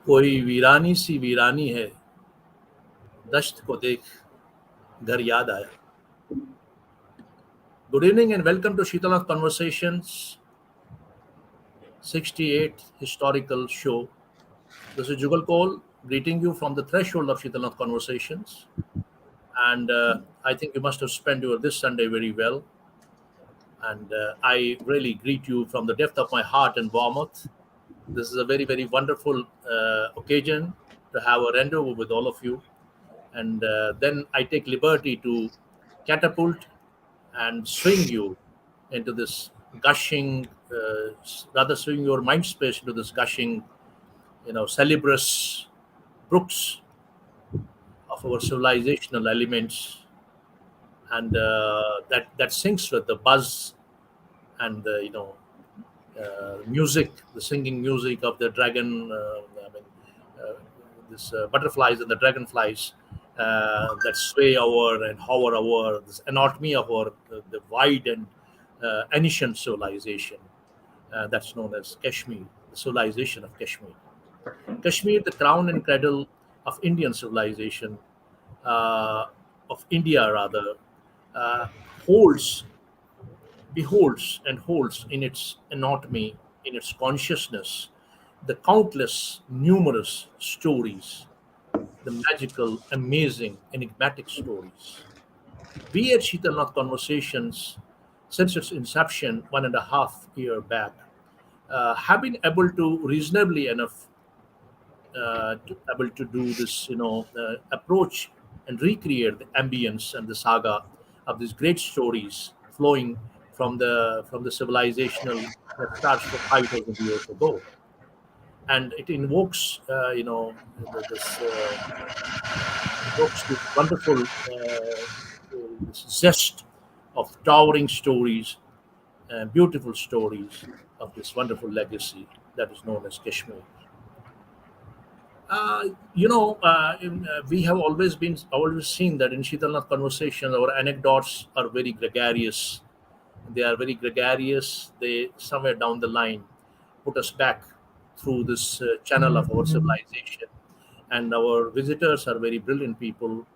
कोई वीरानी सी वीरानी है, दश्त को देख घर याद आया. Good evening and welcome to Sheetanath Conversations, 68th historical show. This is Jugal Koul greeting you from the threshold of Sheetanath Conversations. And I think you must have spent your this Sunday very well. And I really greet you from the depth of my heart and warmth. This is a very, very wonderful occasion to have a rendezvous with all of you. And then I take liberty to catapult and swing you into this gushing, rather swing your mind space into this gushing, celebrous brooks of our civilizational elements, and that syncs with the buzz and the music, the singing music of the dragon. Uh, this butterflies and the dragonflies that sway over and hover over this anatomy of our the wide and ancient civilization that's known as Kashmir, the civilization of Kashmir. Kashmir, the crown and cradle of Indian civilization, uh, of India rather, uh, holds, beholds, and holds in its anatomy, in its consciousness, the countless, numerous stories, the magical, amazing, enigmatic stories. We at Sheetalnath Conversations, since its inception 1.5 year back, have been able to reasonably enough able to do this, approach and recreate the ambience and the saga of these great stories flowing from the civilizational that starts from 5,000 years ago, and it invokes, this evokes this wonderful this zest of towering stories and beautiful stories of this wonderful legacy that is known as Kashmir. We have always seen that in Shitalnath conversations, our anecdotes are very gregarious. They are very gregarious. They somewhere down the line put us back through this channel of our civilization. And our visitors are very brilliant people.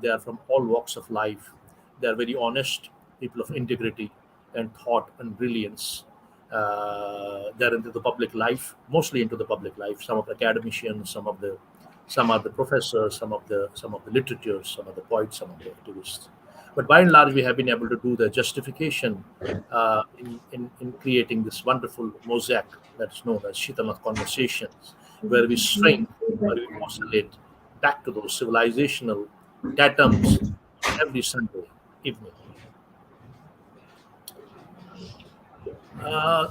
They are from all walks of life. They are very honest, people of integrity and thought and brilliance. They're into the public life, mostly into the public life. Some of the academicians, some are the professors, some of the literatures, some of the poets, some of the activists. But by and large, we have been able to do the justification in creating this wonderful mosaic that's known as Shitamath Conversations, where we string, where we oscillate back to those civilizational datums every Sunday evening.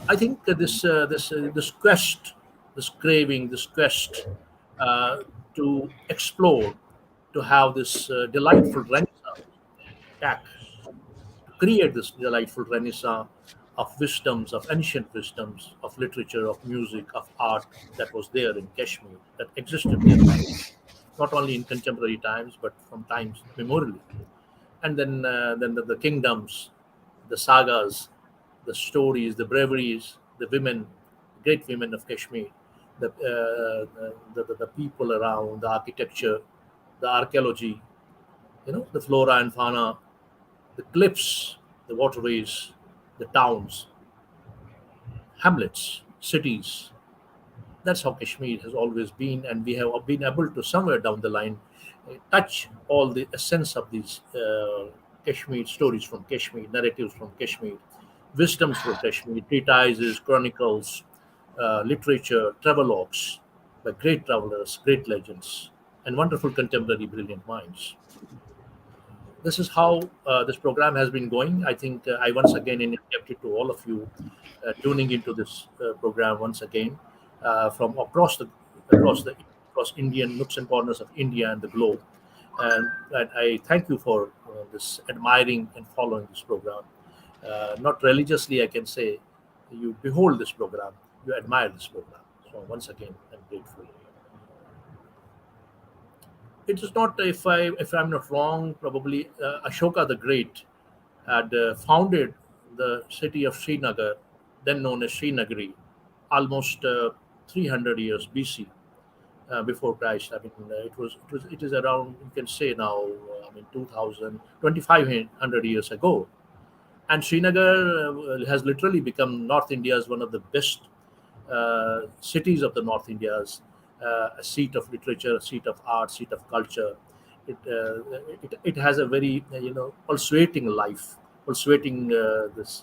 I think that this quest, this craving, this quest uh, to explore, to have this delightful renaissance back, to create this delightful renaissance of wisdoms, of ancient wisdoms, of literature, of music, of art that was there in Kashmir, that existed there, not only in contemporary times but from times memorially. And then the kingdoms, the sagas, the stories, the braveries, the women, great women of Kashmir, the people around, the architecture, the archaeology, the flora and fauna, the cliffs, the waterways, the towns, hamlets, cities. That's how Kashmir has always been, and we have been able to somewhere down the line touch all the essence of these Kashmir stories from Kashmir, narratives from Kashmir, wisdoms from Kashmir, treatises, chronicles, literature, travelogues by great travelers, great legends, and wonderful contemporary brilliant minds. This is how this program has been going. I think I once again indebted it to all of you tuning into this program once again from across Indian nooks and corners of India and the globe. And I thank you for this admiring and following this program. Not religiously, I can say, you behold this program, you admire this program. So once again, I'm grateful. It is not, if I'm not wrong, probably Ashoka the Great had founded the city of Srinagar, then known as Srinagari, almost 300 years BC. before Christ. I mean, it is around, you can say now, I mean, 2000, 2500 years ago. And Srinagar has literally become North India's one of the best cities of the North India's, a seat of literature, a seat of art, seat of culture. It has a very pulsating life, pulsating this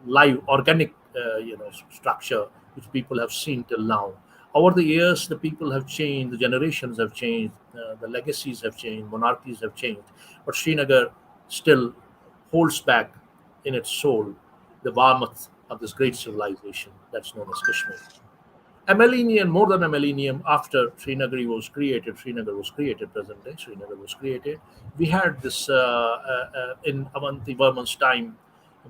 live organic structure which people have seen till now. Over the years, the people have changed, the generations have changed, the legacies have changed, monarchies have changed, but Srinagar still holds back in its soul the warmth of this great civilization that's known as Kashmir. A millennium, more than a millennium after Srinagar was created, present day Srinagar was created. We had this in Avanti Varman's time.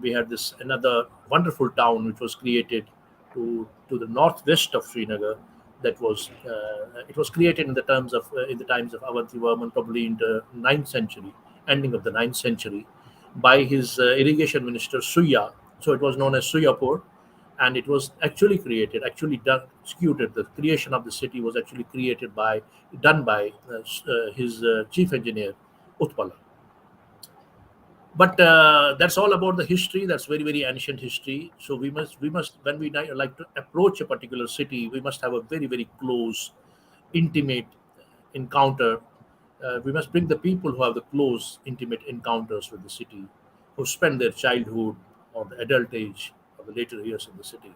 We had this another wonderful town which was created to the northwest of Srinagar. That was it was created in the times of Avanti Varman, probably in the ninth century, ending of the ninth century, by his irrigation minister Suya. So it was known as Suyapur, and it was actually created, actually done, executed. The creation of the city was actually created by, done by his chief engineer, Utpala. But that's all about the history. That's very very ancient history. So we must when we like to approach a particular city, we must have a very very close, intimate encounter. We must bring the people who have the close, intimate encounters with the city, who spend their childhood or the adult age or the later years in the city.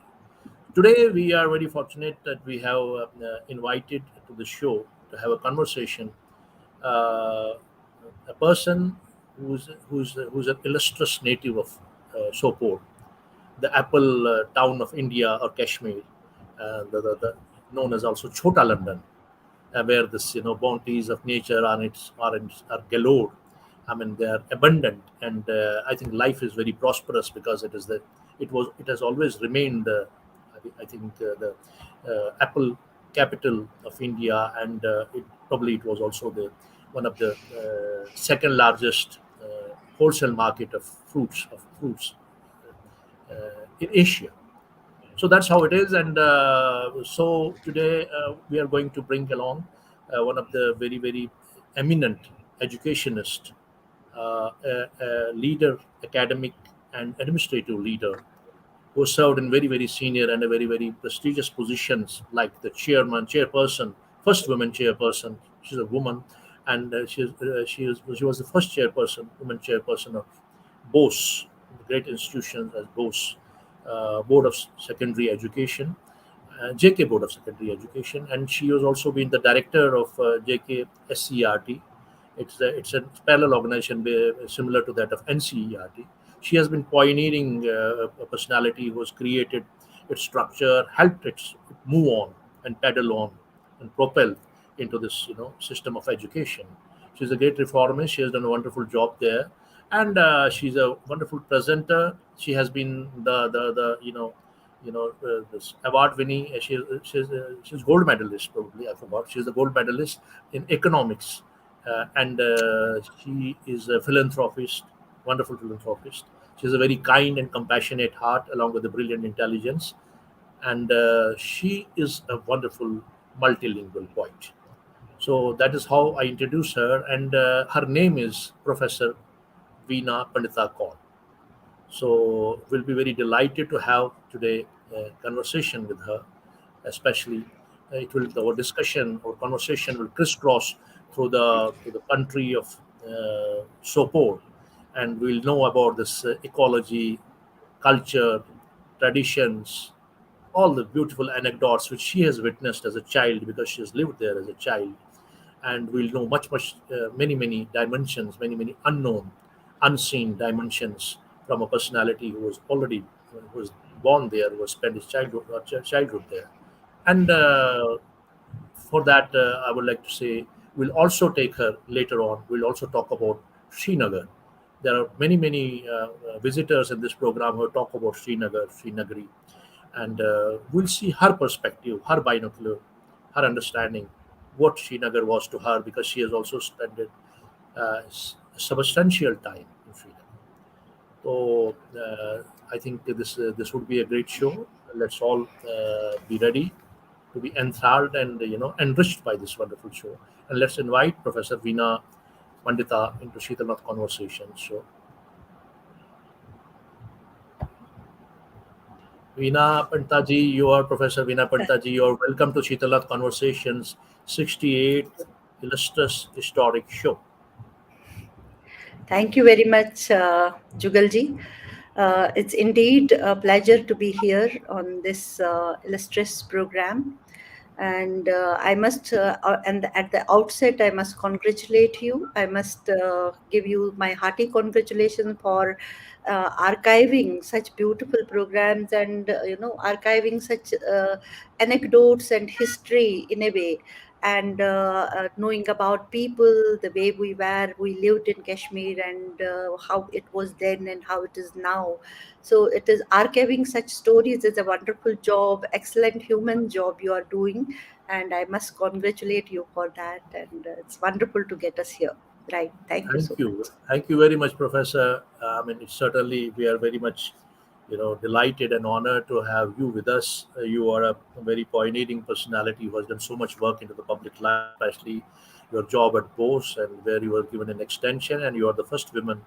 Today, we are very fortunate that we have invited to the show to have a conversation uh, a person who's an illustrious native of Sopore, the apple town of India or Kashmir, the known as also Chota London, where this bounties of nature are galore. I mean, they are abundant, and I think life is very prosperous because it has always remained. I think the apple capital of India, and it was also the one of the second largest wholesale market of fruits in Asia. So that's how it is. And so today we are going to bring along one of the very very eminent educationist, a leader, academic and administrative leader, who served in very very senior and a very very prestigious positions like the chairperson, first woman chairperson. She's a woman, and she was the first woman chairperson of BOSE, the great institutions as BOSE, Board of Secondary Education, JK Board of Secondary Education, and she has also been the director of JK SCERT. It's a parallel organization similar to that of NCERT. She has been pioneering a personality who has created its structure, helped it move on and pedal on and propel into this system of education. She's a great reformist. She has done a wonderful job there, and she's a wonderful presenter. She has been the this award winning. She's gold medalist, probably I forgot. She's the gold medalist in economics, and she is a philanthropist, wonderful philanthropist. She has a very kind and compassionate heart, along with a brilliant intelligence, and she is a wonderful multilingual poet. So that is how I introduce her, and her name is Professor Veena Pandita Koul. So we'll be very delighted to have today a conversation with her, especially our discussion or conversation will crisscross through the country of Sopor, and we'll know about this ecology, culture, traditions, all the beautiful anecdotes which she has witnessed as a child because she has lived there as a child, and we'll know many many dimensions, many many unknown, unseen dimensions from a personality who was born there, who has spent his childhood there. And for that, I would like to say we'll also take her later on. We'll also talk about Srinagar. There are many many visitors in this program who talk about Srinagari, and we'll see her perspective, her binocular, her understanding, what Srinagar was to her, because she has also spent substantial time in Srinagar. So I think this would be a great show. Let's all be ready to be enthralled and enriched by this wonderful show. And let's invite Professor Veena Pandita into Sheetalnath conversation. So, Veena Pandita ji, you are Professor Veena Pandita ji. You are welcome to Sheetalnath Conversations 68th Illustrious Historic Show. Thank you very much, Jugalji. It's indeed a pleasure to be here on this illustrious program. And and at the outset, I must congratulate you. I must give you my hearty congratulations for archiving such beautiful programs and, archiving such anecdotes and history in a way, and knowing about people, the way we lived in Kashmir, and how it was then and how it is now. So it is archiving such stories is a wonderful job, excellent human job you are doing, and I must congratulate you for that. And it's wonderful to get us here. Right. Thank you so Thank you. much. Thank you very much, Professor. It's certainly, we are very much, delighted and honored to have you with us. You are a very pioneering personality who has done so much work into the public life, especially your job at BOSE, and where you were given an extension, and you are the first woman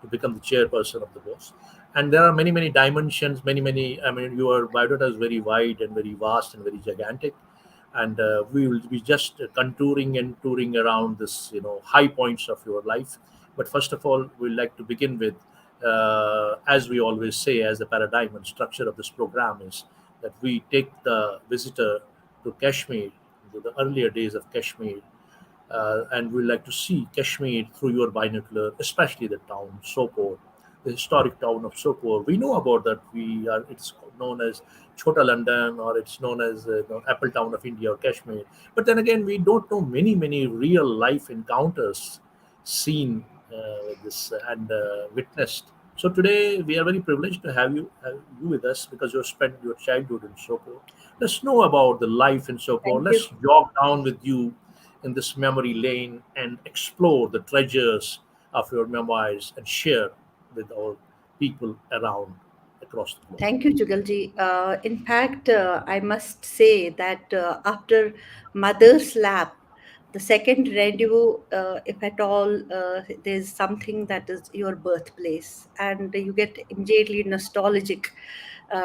to become the chairperson of the BOSE. And there are many, many dimensions, many, many. Your biodata is very wide and very vast and very gigantic, and we will be just contouring and touring around this high points of your life. But first of all, we'd like to begin with, as we always say, as the paradigm and structure of this program is that we take the visitor to Kashmir, to the earlier days of Kashmir, and we like to see Kashmir through your binocular, especially the town Sopore, the historic town of Sopore. We know about that. It's known as Chota London, or it's known as Apple Town of India or Kashmir. But then again, we don't know many real life encounters seen with this and witnessed. So today we are very privileged to have you with us because you spent your childhood in Sopore. Let's know about the life in Sopore. Thank you. Let's jog down with you in this memory lane and explore the treasures of your memoirs and share with our people around across the globe. Thank you, Jugalji. In fact, I must say that after mother's lap, the second rendezvous, if at all, there's something that is your birthplace, and you get immediately nostalgic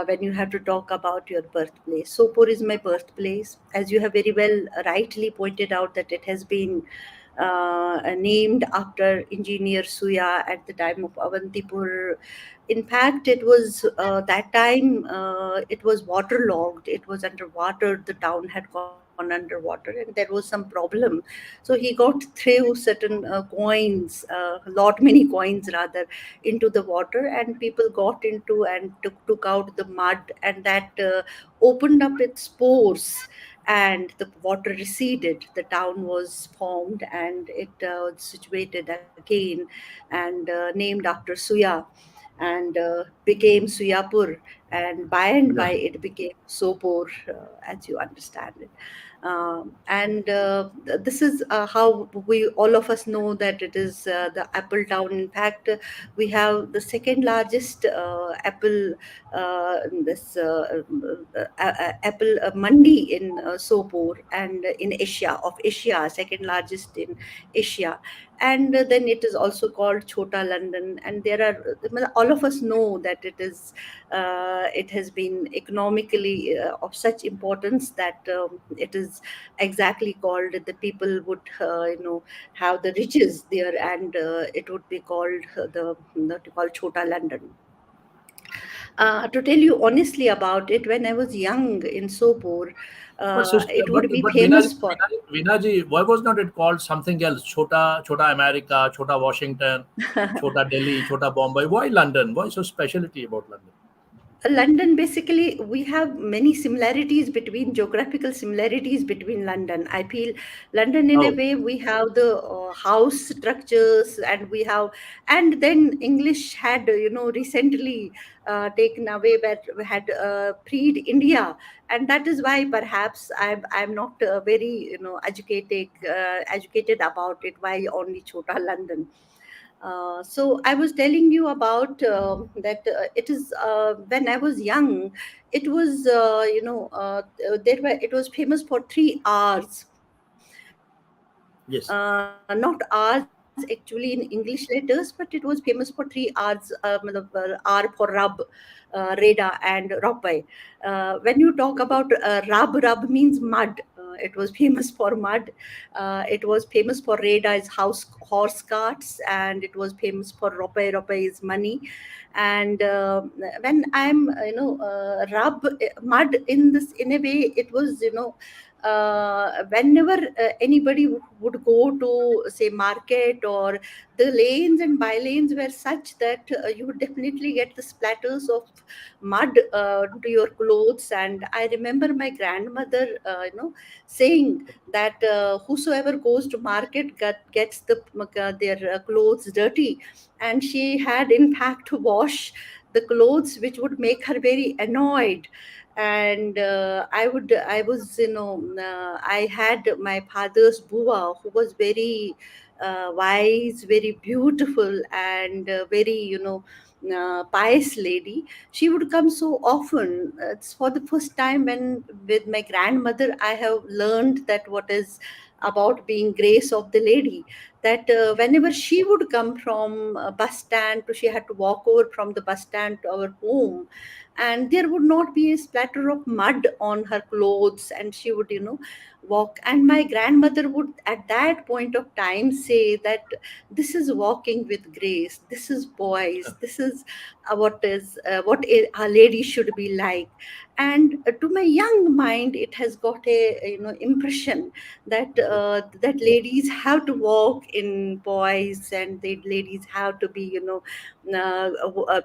when you have to talk about your birthplace. Sopore is my birthplace, as you have very well rightly pointed out that it has been named after engineer Suya at the time of Avantipur. In fact, it was that time it was waterlogged. It was underwater. The town had gone underwater, and there was some problem. So he got threw certain coins, lot many coins rather, into the water, and people got into and took out the mud, and that opened up its pores, and the water receded. The town was formed, and it was situated again, and named after Suya, and became Suyapur, and by Yeah. it became Sopor, as you understand it. And this is how we all of us know that it is the apple town. In fact, we have the second largest apple this apple mandi in Sopor, and in Asia, second largest in Asia. And then it is also called Chota London, and there are, well, all of us know that it has been economically of such importance that it is exactly called, the people would have the riches there, and it would be called the what you call Chota London. To tell you honestly about it, when I was young in Sopor, But sister, it would be but famous for. Veena ji, why was not it called something else? Chota America, Chota Washington, Chota Delhi, Chota Bombay. Why London? Why so specialty about London? London, basically, we have many similarities between geographical similarities between London. I feel London, in a Oh, way, we have the house structures, and we have, and then English had, recently taken away, but had freed India, and that is why perhaps I'm not very educated about it. Why only Chota London? So I was telling you about that it is when I was young, it was there were it was famous for 3 R's. Yes. Not R's actually in English letters, but it was famous for 3 R's. R for Rub, Reda, and Ropai. When you talk about Rub means mud. It was famous for mud. It was famous for Reda is horse carts, and it was famous for Ropai is money. And when I'm rub mud in this in a way, it was whenever anybody would go to say market, or the lanes and by lanes were such that you would definitely get the splatters of mud to your clothes. And I remember my grandmother saying that whosoever goes to market gets their clothes dirty, and she had in fact to wash the clothes, which would make her very annoyed. And I was I had my father's buva, who was very wise, very beautiful, and very pious lady. She would come so often. It's for the first time when with my grandmother I have learned that what is about being grace of the lady. That whenever she would come from a bus stand to, she had to walk over from the bus stand to our home, and there would not be a splatter of mud on her clothes, and she would walk. And my grandmother would at that point of time say that this is walking with grace, this is poise, this is what a lady should be like. And to my young mind, it has got a impression that that ladies have to walk in poise, and the ladies have to be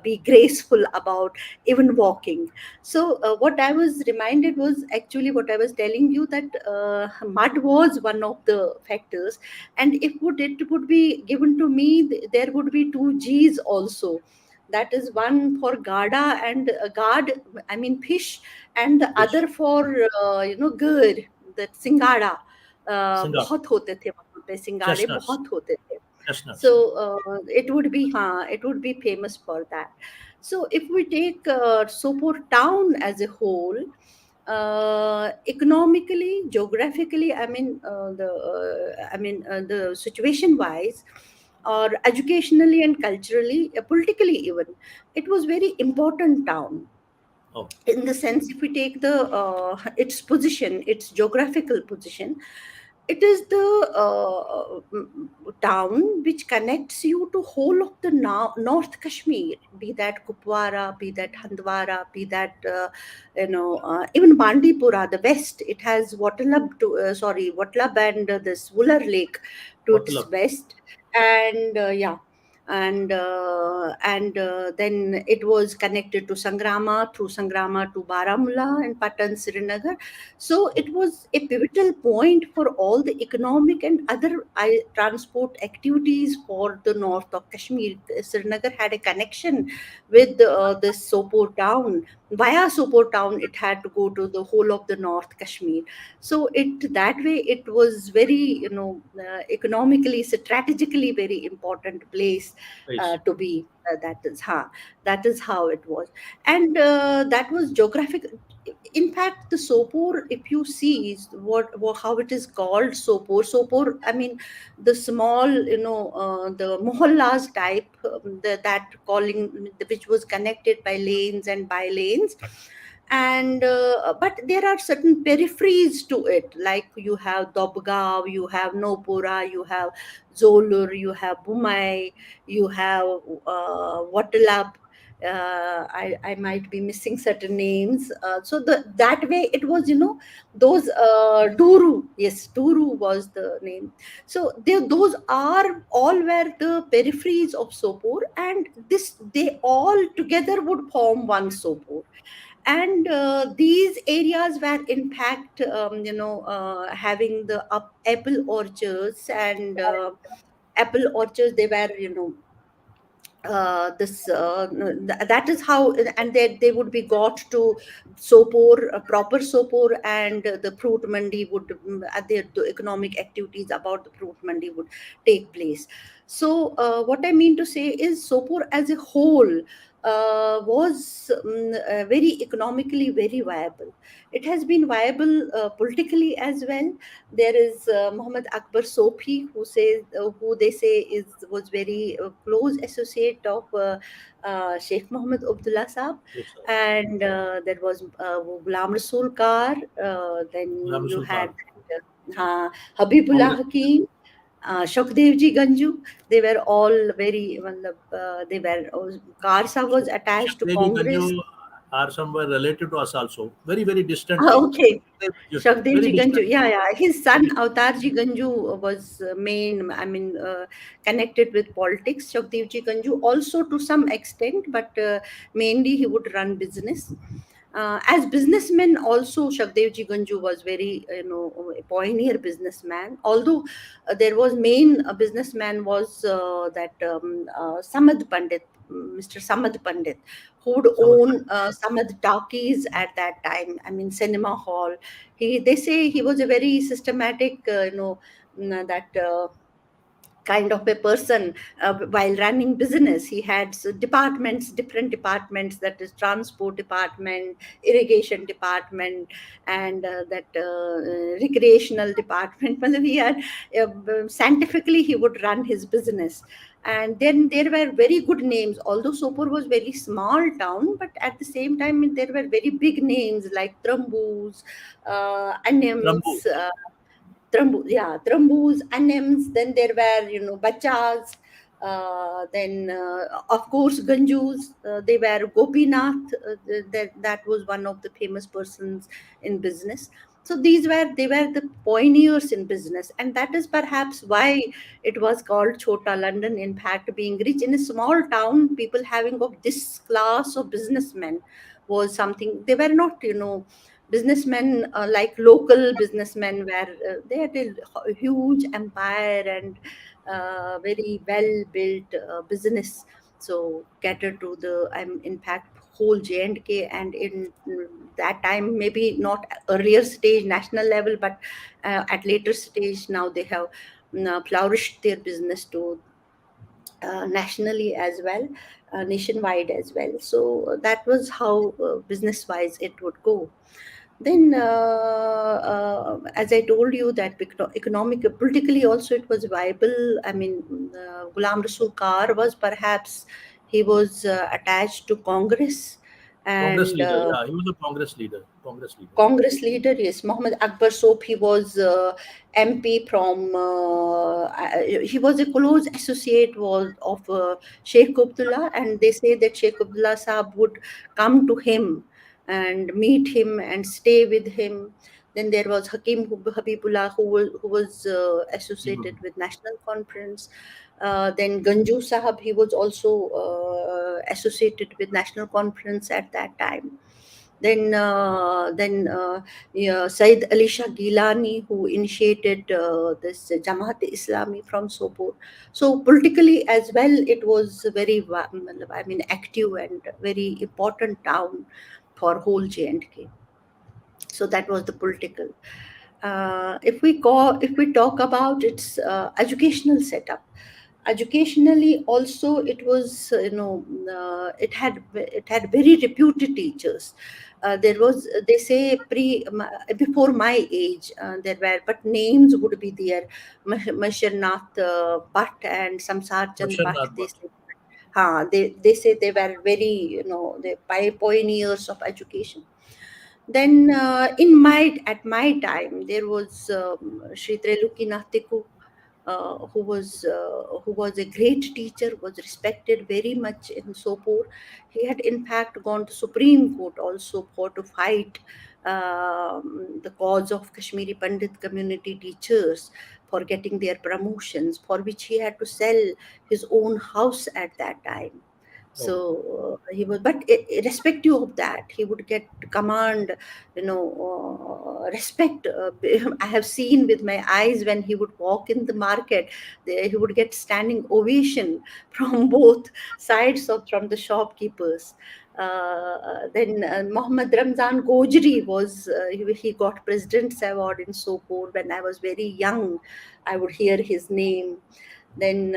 be graceful about even walking. So what I was reminded was actually what I was telling you, that mud was one of the factors. And if it would be given to me, there would be 2 G's also. That is one for gada and gad, I mean fish, and the Fish. other for gur, that singada. Singar. बहुत होते थे वहाँ पे, सिंगाड़े Chestnuts. बहुत होते थे. So Chestnuts. it would be famous for that. So if we take Sopor town as a whole, economically, geographically, the situation wise, or educationally and culturally, politically even, it was very important town. Oh, In the sense, if we take the its position, its geographical position, it is the town which connects you to whole of the North Kashmir, be that Kupwara, be that Handwara, be that even Bandipura, the west. It has Watlab and this Wular Lake to its Waterloo. west. And yeah, and then it was connected to Sangrama, through Sangrama to Baramulla and Patan, Srinagar. So it was a pivotal point for all the economic and other transport activities for the north of Kashmir. Srinagar had a connection with this Sopor town. Via Sopor town, it had to go to the whole of the North Kashmir. So it that way it was very economically, strategically very important place Place. to be. That is how it was. And that was geographic. In fact, the Sopor, if you see is how it is called Sopor, I mean, the small, the mohallas type, that calling, which was connected by lanes and by lanes. And but there are certain peripheries to it, like you have Dobgav, you have Nopura, you have Zolur, you have Bumai, you have Watalab. I might be missing certain names. So that way it was, those Duru. Yes, Duru was the name. So those are all were the peripheries of Sopor, and this they all together would form one Sopor. And these areas were in fact having the apple orchards, and apple orchards, they were this that is how. And they would be got to Sopor, proper Sopor, and the fruit mandi would the economic activities about the fruit mandi would take place. So, what I mean to say is, Sopur as a whole was very economically very viable. It has been viable politically as well. There is Muhammad Akbar Sophi, who they say was very close associate of Sheikh Muhammad Abdullah Saab, Yes, sir. and there was Ghulam Rasool Kar. Then you Rasul had Khan, Habibullah Congress. Hakim, Shokdevji Ganju. They were all very, they were, Karsa was attached to Shakdevi Congress. Ganju are somewhere related to us also, very, very distantly. Okay. Very Shakdevji Ganju, distantly. yeah, yeah. His son Very, Avtarji Ganju was main, I mean, connected with politics. Shakdevji Ganju also to some extent, but mainly he would run business. As businessmen, also Shakdevji Ganju was very, a pioneer businessman. Although there was main businessman was that Samad Pandit, Mr. Samad Pandit, who would Samad own Pandit. Samad Talkies at that time. I mean, cinema hall. They say he was a very systematic, that. Kind of a person while running business. He had departments, different departments, that is transport department, irrigation department, and that recreational department. Well, he had scientifically he would run his business. And then there were very good names, although Sopur was very small town, but at the same time there were very big names like Trambus, Rambu. Anims, Trambus, Anems. Then there were, Bachas. Then, of course, Ganjus. They were Gopinath. That was one of the famous persons in business. So they were the pioneers in business, and that is perhaps why it was called Chota London. In fact, being rich in a small town, people having of this class of businessmen was something. They were not, businessmen like local businessmen, where they had a huge empire and very well built business, so cater to the in fact whole J&K. And in that time, maybe not earlier stage national level, but at later stage now they have flourished their business to nationally as well, nationwide as well. So that was how business wise it would go. Then, as I told you, that economic, politically also it was viable. I mean, Ghulam Rasool Kar was perhaps, he was attached to Congress, Congress and leader. Yeah, he was a Congress leader. Congress leader. Congress leader, yes. Mohammed Akbar Sop, he was MP from, he was a close associate of Sheikh Abdullah, and they say that Sheikh Abdullah Saab would come to him and meet him and stay with him. Then there was Habibullah, who was associated with National Conference. Then Ganju Sahab, he was also associated with National Conference at that time. Then yeah, Said Ali Shah Gilani, who initiated this Jamaat Islami from Sopor. So politically as well, it was very, I mean, active and very important town for whole J&K. So that was the political. If we talk about its educational setup, educationally also it was, it had very reputed teachers. There was, they say, before my age, there were, but names would be there. Masharnath Bhatt and Samsar Chand Bhatt, Masharnath they Bhatt. say. They say they were very, the pioneers of education. Then, at my time, there was Shri Trelukinathiku, who was a great teacher, was respected very much in Sopur. He had in fact gone to Supreme Court also for to fight the cause of Kashmiri Pandit community teachers for getting their promotions, for which he had to sell his own house at that time. Oh, So he was, but irrespective of that, he would get command, respect. I have seen with my eyes when he would walk in the market, he would get standing ovation from both sides of from the shopkeepers. Then Mohammad Ramzan Gojri was, he got President's Award in Sopor when I was very young. I would hear his name. Then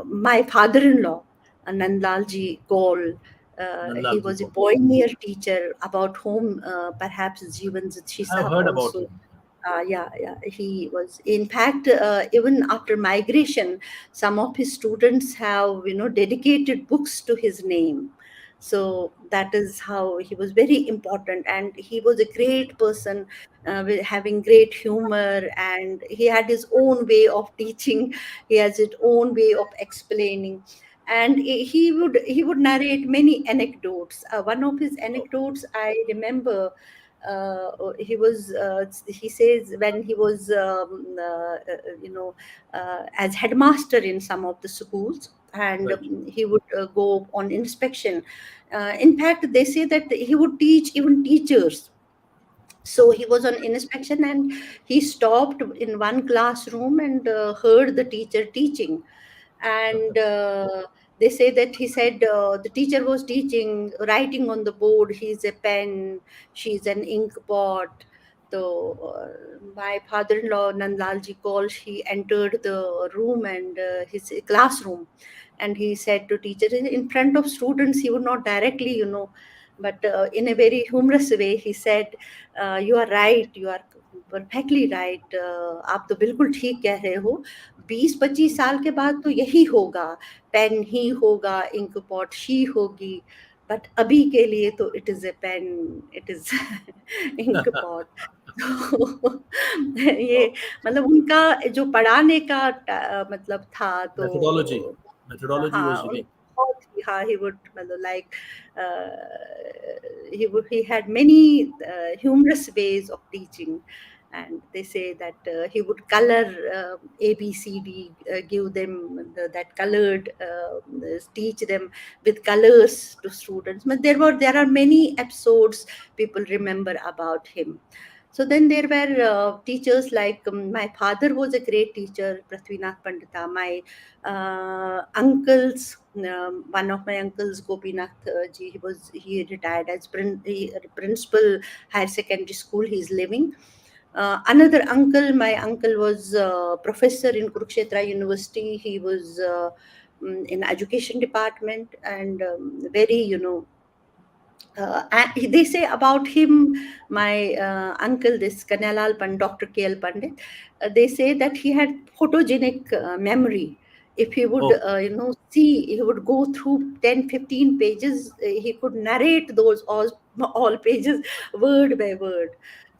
my father-in-law, Nandlalji Koul, he Nandlalji was a Kaur. pioneer teacher about whom perhaps Jivan Jitshi I've Sahab heard about also. him. Yeah, yeah, he was. In fact, even after migration, some of his students have, dedicated books to his name. So that is how he was very important, and he was a great person, with having great humor, and he had his own way of teaching. He has his own way of explaining, and he would narrate many anecdotes. One of his anecdotes I remember, he says when he was as headmaster in some of the schools, and Right. he would go on inspection. In fact, they say that he would teach even teachers. So he was on inspection, and he stopped in one classroom and heard the teacher teaching. And they say that he said, the teacher was teaching, writing on the board, he's a pen, she's an ink pot. So my father-in-law, Nandlalji Kaul, he entered the room, and his classroom, and he said to teacher in front of students, he would not directly, but in a very humorous way, he said, you are right, you are perfectly right, आप तो बिल्कुल ठीक कह रहे हो, 20-25 साल के बाद तो यही होगा, पेन ही होगा, इंक पॉट शी होगी, बट अभी के लिए तो it is a pen, it is ink pot. तो ये Oh, मतलब उनका जो पढ़ाने का मतलब था, तो methodology. Methodology हाँ was unique. बहुत ही, हाँ, he would मतलब like he had many humorous ways of teaching. And they say that he would color ABCD, give them that colored, teach them with colors to students. But there are many episodes people remember about him. So then there were teachers like, my father was a great teacher, Prof Veena Pandita. My uncles, one of my uncles, Gopinath ji, he retired as principal higher secondary school. He's living. Another uncle, my uncle was professor in Kurukshetra University. He was in education department, and very, they say about him, my uncle, this Kanalal Pandit, Dr. KL Pandit, they say that he had photogenic memory. If he would, Oh, see, he would go through 10, 15 pages, he could narrate those all pages word by word.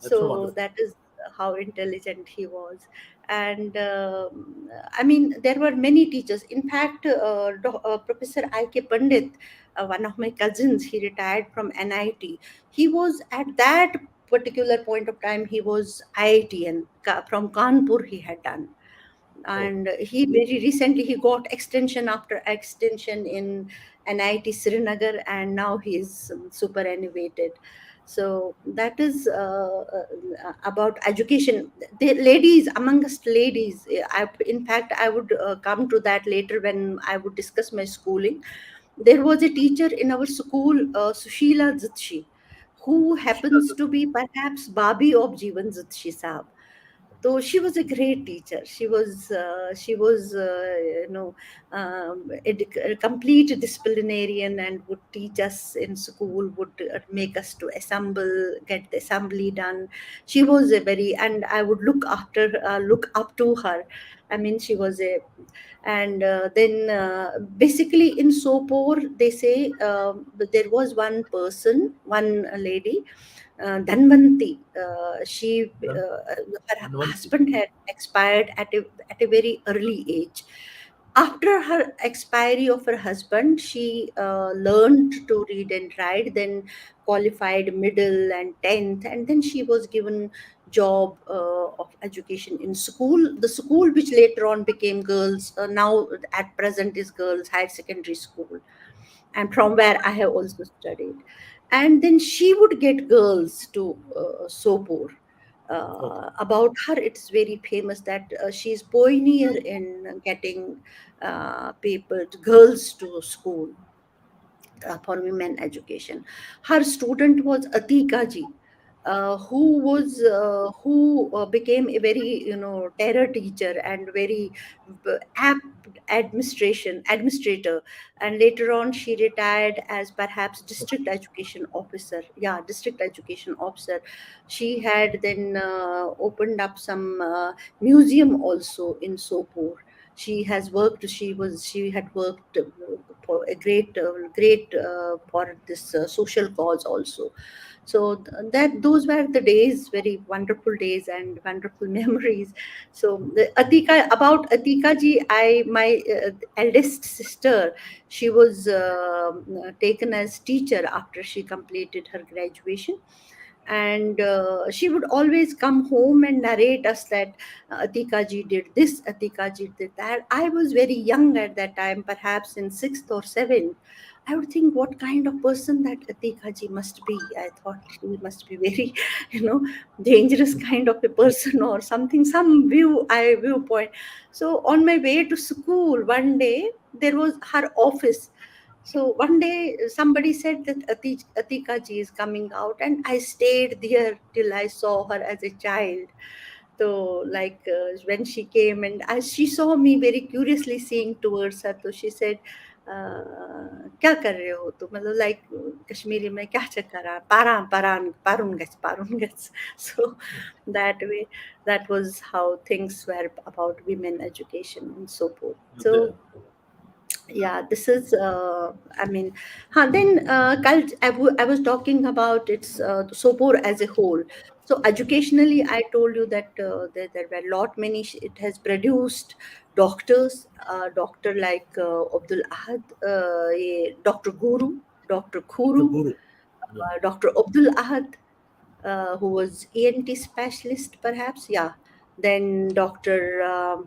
that's so So wonderful. that is how intelligent he was. And I mean, there were many teachers. In fact, Professor I.K. Pandit, one of my cousins, he retired from NIT. He was at that particular point of time, he was IITN from Kanpur, he had done. Oh, And he very recently he got extension after extension in NIT Srinagar, and now he is super innovated. So that is about education. The ladies, amongst ladies, in fact, I would come to that later when I would discuss my schooling. There was a teacher in our school, Sushila Zutshi, who Sheila happens to Dutta. be perhaps Babi of Jivan Zutshi Saab. So she was a great teacher. She was a complete disciplinarian, and would teach us in school, would make us to assemble, get the assembly done. She was a very, and I would look up to her. I mean, she was a, and then basically in Sopor, they say that there was one person, one lady, Dhanvanti. Dhan- Her Dhanvanti. husband had expired at a very early age. After her expiry of her husband, she learned to read and write, then qualified middle and 10th, and then she was given job of education in school. The school which later on became girls, now at present is girls higher secondary school, and from where I have also studied. And then she would get girls to Sopor. Okay. About her, it's very famous that she is pioneer in getting people, girls to school for women education. Her student was Atika ji. who became a very, terror teacher and very apt administrator, and later on she retired as perhaps district education officer. Yeah, district education officer. She had then opened up some museum also in Sopur. She had worked for a great for this social cause also. So that those were the days, very wonderful days and wonderful memories. So the Atika, about Atika ji, I my eldest sister, she was taken as teacher after she completed her graduation, and she would always come home and narrate us that Atika ji did this, Atika ji did that. I was very young at that time, perhaps in sixth or seventh. I would think what kind of person that Atika ji must be. I thought she must be very, you know, dangerous kind of a person or something, some viewpoint. So on my way to school one day, there was her office. So one day somebody said that Atika ji is coming out, and I stayed there till I saw her as a child. So, like when she came and as she saw me very curiously seeing towards her, so she said, क्या कर रहे हो तो मतलब like Kashmiri में क्या check कर रहा पारा पारान पारुन गच so that way, that was how things were about women education and so forth. Okay. So yeah, this is I mean, then I was talking about its Sopor as a whole. So educationally, I told you that there were lot many, it has produced doctors, doctor like Abdul Ahad, Dr. Guru, Dr. The Khuru, guru. Yeah. Dr. Abdul Ahad, who was ENT specialist, perhaps. Yeah. Then Dr.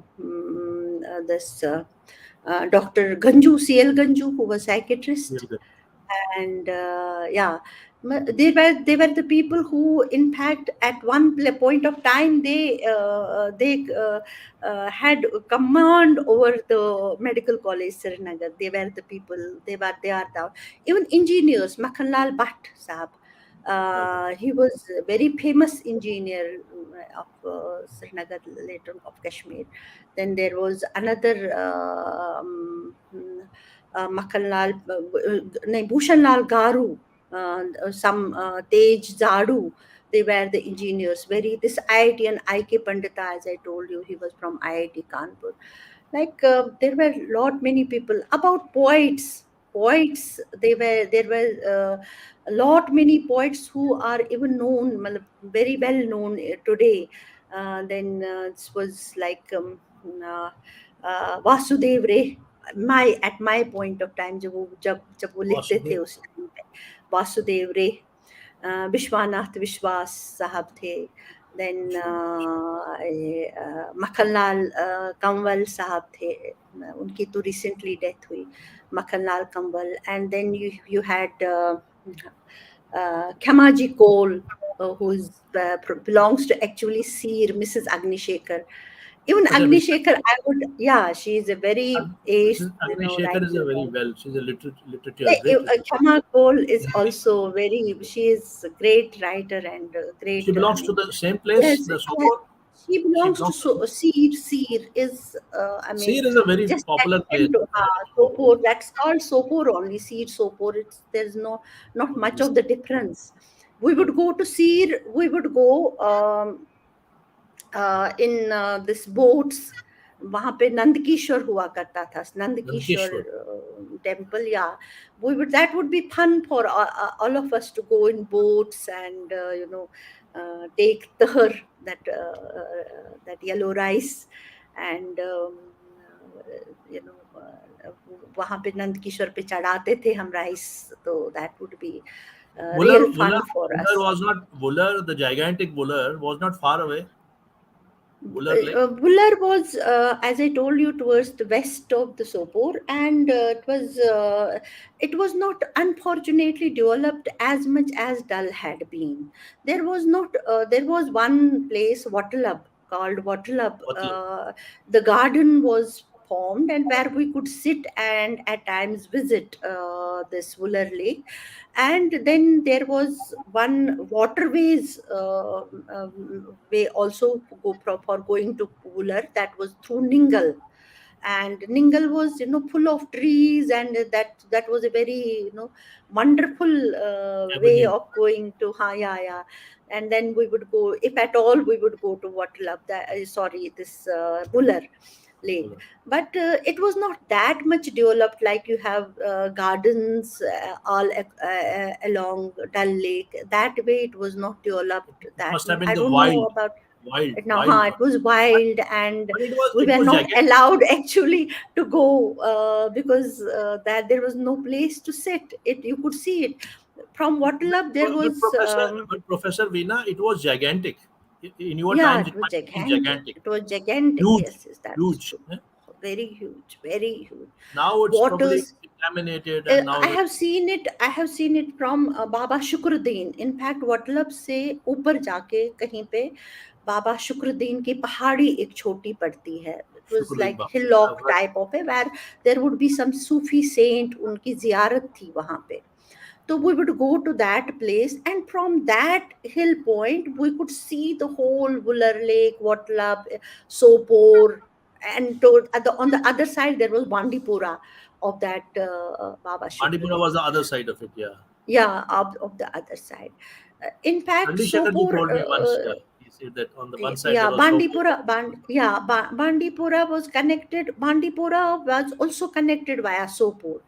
This Dr. Ganju, CL Ganju, who was psychiatrist, Yeah. and yeah, they were the people who, in fact, at one point of time, they had command over the medical college Srinagar. They were the people. They are the even engineers. Makhanlal Bhatt Sahab. Okay. He was a very famous engineer of Srinagar, later of Kashmir. Then there was another Makhanlal, nahin, Bhushanlal Garu, some Tej Zadu. They were the engineers. Very this IIT and IK Pandita, as I told you, he was from IIT Kanpur. Like there were lot many people. About poets, there were a lot many poets who are even known, matlab, very well known today. Then it was like uh, Vasudev रे, my at my point of time, जब वो लिखते थे Vasudev. उस time पे, वासुदेव रे, विश्वनाथ विश्वास साहब थे, देन मक्खनलाल कंवल साहब थे, उनकी तो रिसेंटली डेथ हुई, Makhanlal Kanwal. And then you had Khemaji Koul, who belongs to actually Seer, Mrs. Agnishekar. Even Acha, Miss Agnishekar, I would, yeah, she is a very ace, Mrs. Agni Shekhar is a writer. very well. She's a literature, great literature. Khema Koul is also very, she is a great writer and She great, I belongs to mean, the same place, yes, the yes. Sopor. She She belongs to belongs to. Seer. Seer is, I mean, Seer is a very just popular place. adjacent to Sopor. That's called Sopor only. Seer, Sopor. There's not much of the difference. We would go to Seer. We would go in this boats. वहाँ पे नंदकिशोर हुआ करता था, Nandkishore Nandkeshwar. temple. Yeah, that would be fun for all of us to go in boats and take that yellow rice and you know वहाँ पे नंदकिशोर पे चढ़ाते थे हम राइस, तो that would be Wooler, real Wooler, fun for Wooler us. was not Wooler. The gigantic Wooler was not far away. Wooler Lake. Buller was, as I told you, towards the west of the Sopor, and it was not unfortunately developed as much as Dal had been. There was not. There was one place, Wattalab, called Wattalab. Matlab. The garden was formed, and where we could sit and at times visit this Wooler Lake. And then there was one waterways way also for going to Wooler, that was through Ningal. And Ningal was, full of trees, and that was a very, wonderful way Avenue. of going to yeah. And then we would go, if at all we would go to what love that sorry, this Buller Lake. But it was not that much developed, like you have gardens all along Dal Lake. That way it was not developed It that must have much. been I the don't know wild, about wild, it now. wild It one. was But, wild, and but it was we it were was not gigantic. allowed actually to go because that there was no place to sit. It You could see it from Waterloo. There But was Professor Veena, it was gigantic. In your yeah, times, it it was might have been gigantic. gigantic, It was gigantic. huge, Yes, yes, that's huge. true. Eh? Very huge, very huge. Now it's probably Waters. contaminated, and now I have seen it. I have seen it from Baba Shukruddin. In fact, वटलब से ऊपर जाके कहीं पे बाबा शुक्रुद्दीन की पहाड़ी एक छोटी पड़ती है. It was Shukruddin like Baba. I've hillock heard. type of it, where there would be some Sufi saint. उनकी जियारत थी वहाँ पे. So we would go to that place, and from that hill point, we could see the whole Wular Lake, Watlab, Sopor, and on the other side there was Bandipura of that Baba Bandipura Shukruddin. was the other side of it. Yeah. Yeah, of the other side. In fact, Chandy Shekhar Sopor. told me once. Yeah, he said that on the one side there Yeah, was Sopur. Bandipura was connected. Bandipura was also connected via Sopur.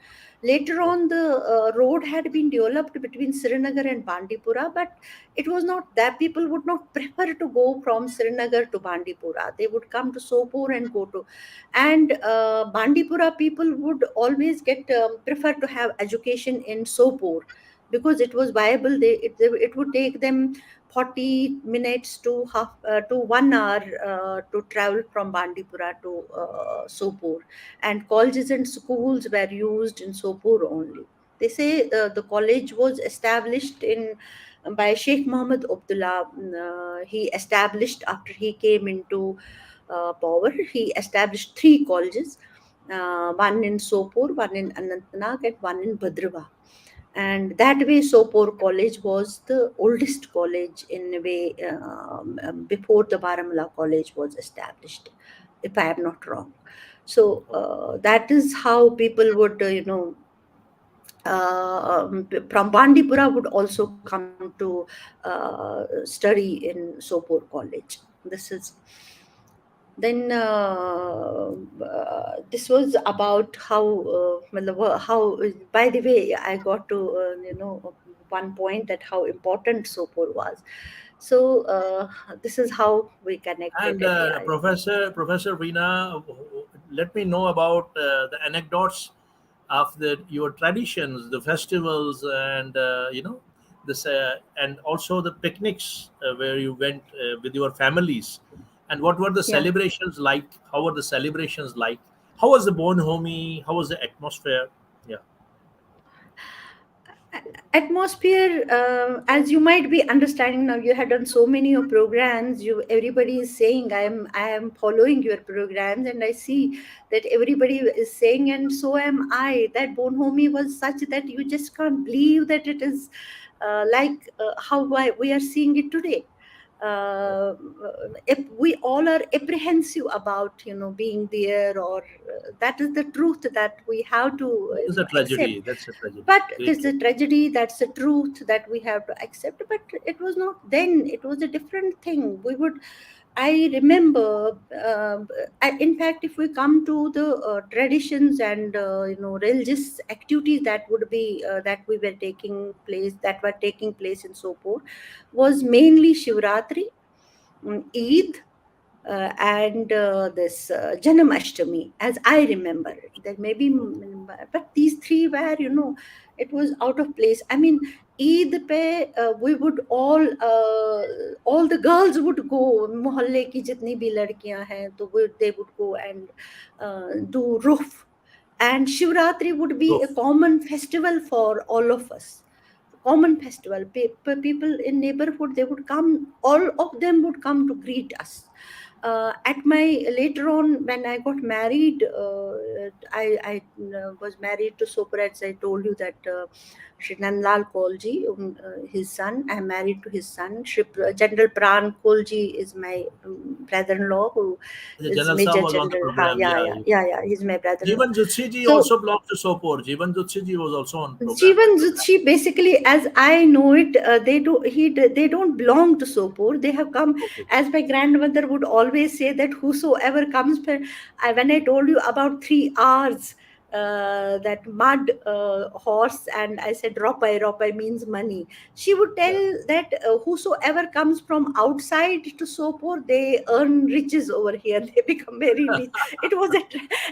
Later Oh, on, the road had been developed between Srinagar and Bandipura, but it was not that people would not prefer to go from Srinagar to Bandipura. They would come to Sopur and go to, and Bandipura people would always get prefer to have education in Sopur because it was viable. It would take them 40 minutes to 1 hour to travel from Bandipura to Sopur, and colleges and schools were used in Sopur only. They say the college was established in by Sheikh Muhammad Abdullah. He established after he came into power. He established three colleges, one in Sopur, one in Anantnag, and one in Bhadrava. And that way Sopor College was the oldest college in a way, before the Baramula College was established, if I am not wrong. So that is how people would from Bandipura would also come to study in Sopor College. This is then this was about how how, by the way, I got to one point, that how important Sopor was. So this is how we connected and it. Yeah, yeah. Professor Veena, let me know about the anecdotes of your traditions, the festivals, and this, and also the picnics where you went with your families, and what were the Yeah. celebrations like? How were the celebrations like? How was the born homie? How was the atmosphere? Yeah, Atmosphere, as you might be understanding now, you had done so many of programs. Everybody is saying I am following your programs, and I see that everybody is saying, and so am I, that Bonhomie was such that you just can't believe that it is like how we are seeing it today. uh, if we all are apprehensive about being there, or that is the truth that we have to that is a accept. tragedy. That's a tragedy. But Great there's a tragedy. tragedy, that's a truth that we have to accept. But it was not then, it was a different thing. We would I remember, in fact, if we come to the traditions and religious activities that would be that we were taking place that were taking place in Sopor, was mainly Shivratri, Eid, and this Janam as I remember it. There may be, but these three were, it was out of place. I mean, Eid pe we would all the girls would go, mohalle ki jitni bhi ladkiyan hain, to they would go and do roof. And Shivratri would be a Proof. common festival for all of us. Common festival. People in neighborhood, they would come. All of them would come to greet us. At my later on when I got married, I was married to Sopar, as I told you that Shri Nandlal Kaulji, his son. I am married to his son. Shri General Pran Kaulji is my brother-in-law, who The is General Saab Major was on the General. Ha, program. yeah, Yeah. yeah, yeah, yeah. He's my brother-in-law. Jivan Jutsi ji So also belongs to Sopor. Jivan Jutsi ji was also on program Jivan at the time. Jutsi, basically, as I know it, they don't belong to Sopur. They have come, Okay. as my grandmother would always say, that whosoever comes. When I told you about 3 hours, that mud horse, and I said ropai, ropai means money. She would Yeah. tell that whosoever comes from outside to Sopur, they earn riches over here. They become very rich. It was a,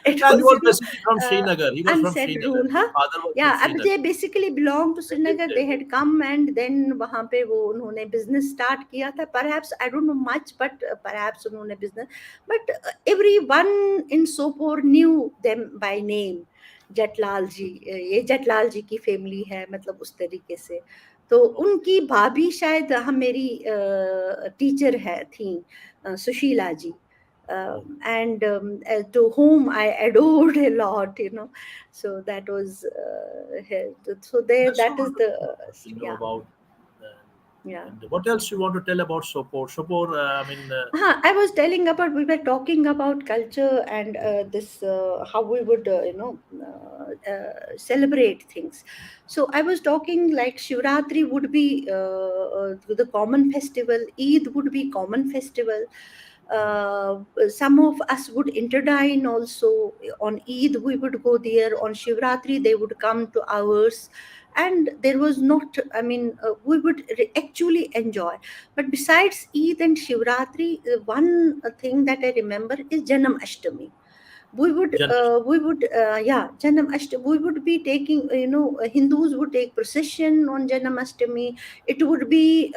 it Yeah, he was, was basically from uh, Srinagar. He was from unsaid Srinagar. rule, His huh? father was from Yeah, अब Srinagar. they basically belong to Native Srinagar. They there. had come and then वहाँ पे वो उन्होंने business start किया था. Perhaps I don't know much, but perhaps उन्होंने business. But everyone in Sopor knew them by name. जटलाल जी, ये जटलाल जी की family है, मतलब उस तरीके से. तो Okay. उनकी भाभी शायद हम मेरी टीचर है थी, सुशीला जी. Oh. And to whom I adored a lot, so that was so there. That's so That is the wonderful to know yeah, about. yeah. And what else you want to tell about Sopor? Sopor, I mean, I was telling about, we were talking about culture and this how we would celebrate things. So I was talking like Shivratri would be the common festival, Eid would be common festival. Some of us would interdine also. On Eid we would go there, on Shivratri they would come to ours, and there was not, I mean, we would actually enjoy. But besides Eid and Shivratri, one thing that I remember is Janam Ashtami. Janesh. Yeah, Janam Ashtami. We would be taking, Hindus would take procession on Janam Ashtami. It would be,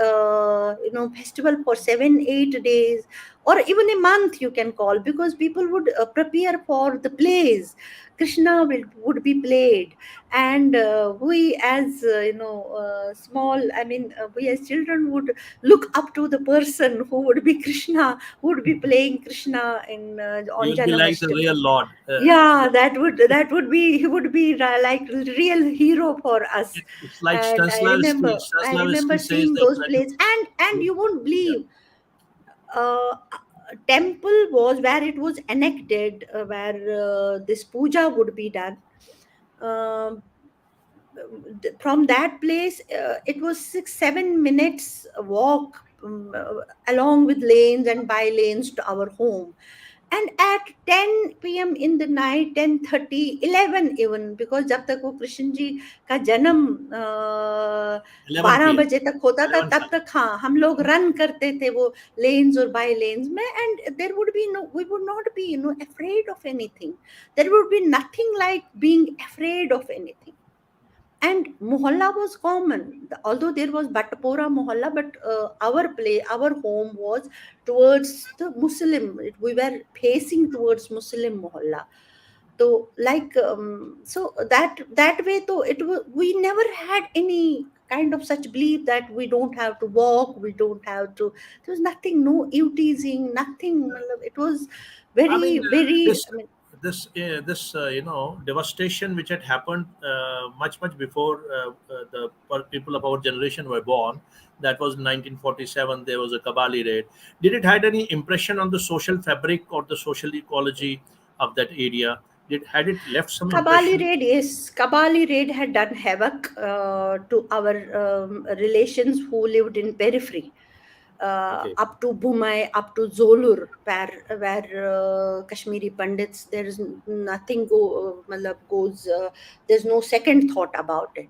festival for 7, 8 days, or even a month you can call, because people would prepare for the plays. Krishna would be played, and we as small, I mean, we as children would look up to the person who would be Krishna, who would be playing Krishna in He on will be like the real Janmashtami. Lord. Yeah, that would be, he would be like real hero for us. It's like And I remember Stanislavski says seeing that those when you, plays, and you won't yeah, believe, temple was where it was enacted, where this puja would be done. Um from that place, it was 6 7 minutes walk, along with lanes and by lanes to our home. And at 10 p.m. in the night, 10:30, 11 even, because जब तक वो कृष्ण जी का जन्म 11 12 p.m. बजे तक होता था, 11 तब 5. तक हाँ हम लोग रन करते थे वो lanes और by lanes में. And there would be no, we would not be afraid of anything. There would be nothing like being afraid of anything. And mohalla was common, although there was Battapora mohalla, but our home was towards the Muslim. We were facing towards Muslim mohalla. So like, so that way, so we never had any kind of such belief that we don't have to walk, we don't have to, there was nothing, no ew teasing, nothing. It was I very mean, very, this I mean, devastation which had happened much before the people of our generation were born. That was 1947. There was a Kabali raid. Did it had any impression on the social fabric or the social ecology of that area? Did had it left some Kabali impression? raid, yes, Kabali raid had done havoc to our relations who lived in periphery, Okay. up to Bhumai, up to Zolur, where Kashmiri Pandits, there is nothing matlab goes, there's no second thought about it.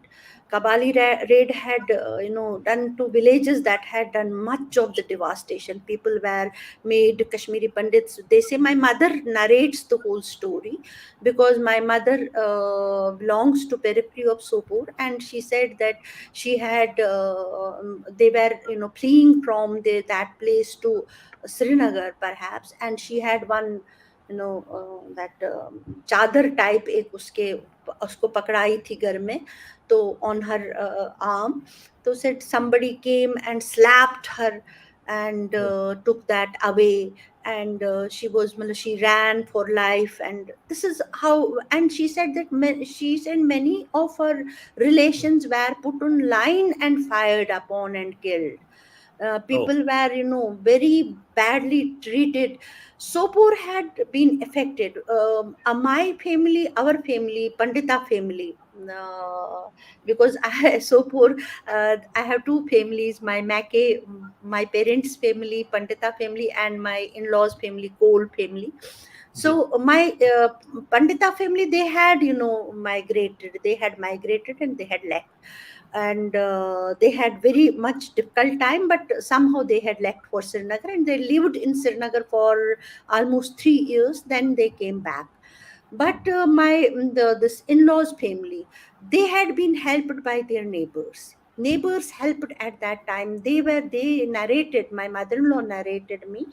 Kabali raid had, done to villages that had done much of the devastation. People were made Kashmiri Pandits. They say my mother narrates the whole story, because my mother belongs to periphery of Sopur, and she said that she had, they were fleeing from that place to Srinagar perhaps, and she had one, that chadar type एक उसके उसको पकड़ाई थी घर में, तो on her arm. So said somebody came and slapped her and Oh, took that away. and she ran for life, and this is how. And she said that she said many of her relations were put on line and fired upon and killed. Oh, People were, very badly treated. Sopur had been affected. My family, our family, Pandita family, because Sopur, I have two families: my Make, my parents' family, Pandita family, and my in-laws' family, Koul family. ji. So my Pandita family, they had, migrated. They had migrated and they had left, and they had very much difficult time, but somehow they had left for Srinagar, and they lived in Srinagar for almost 3 years. Then they came back. But this in-laws family, they had been helped by their neighbors. Neighbors helped at that time. They narrated, my mother-in-law narrated me,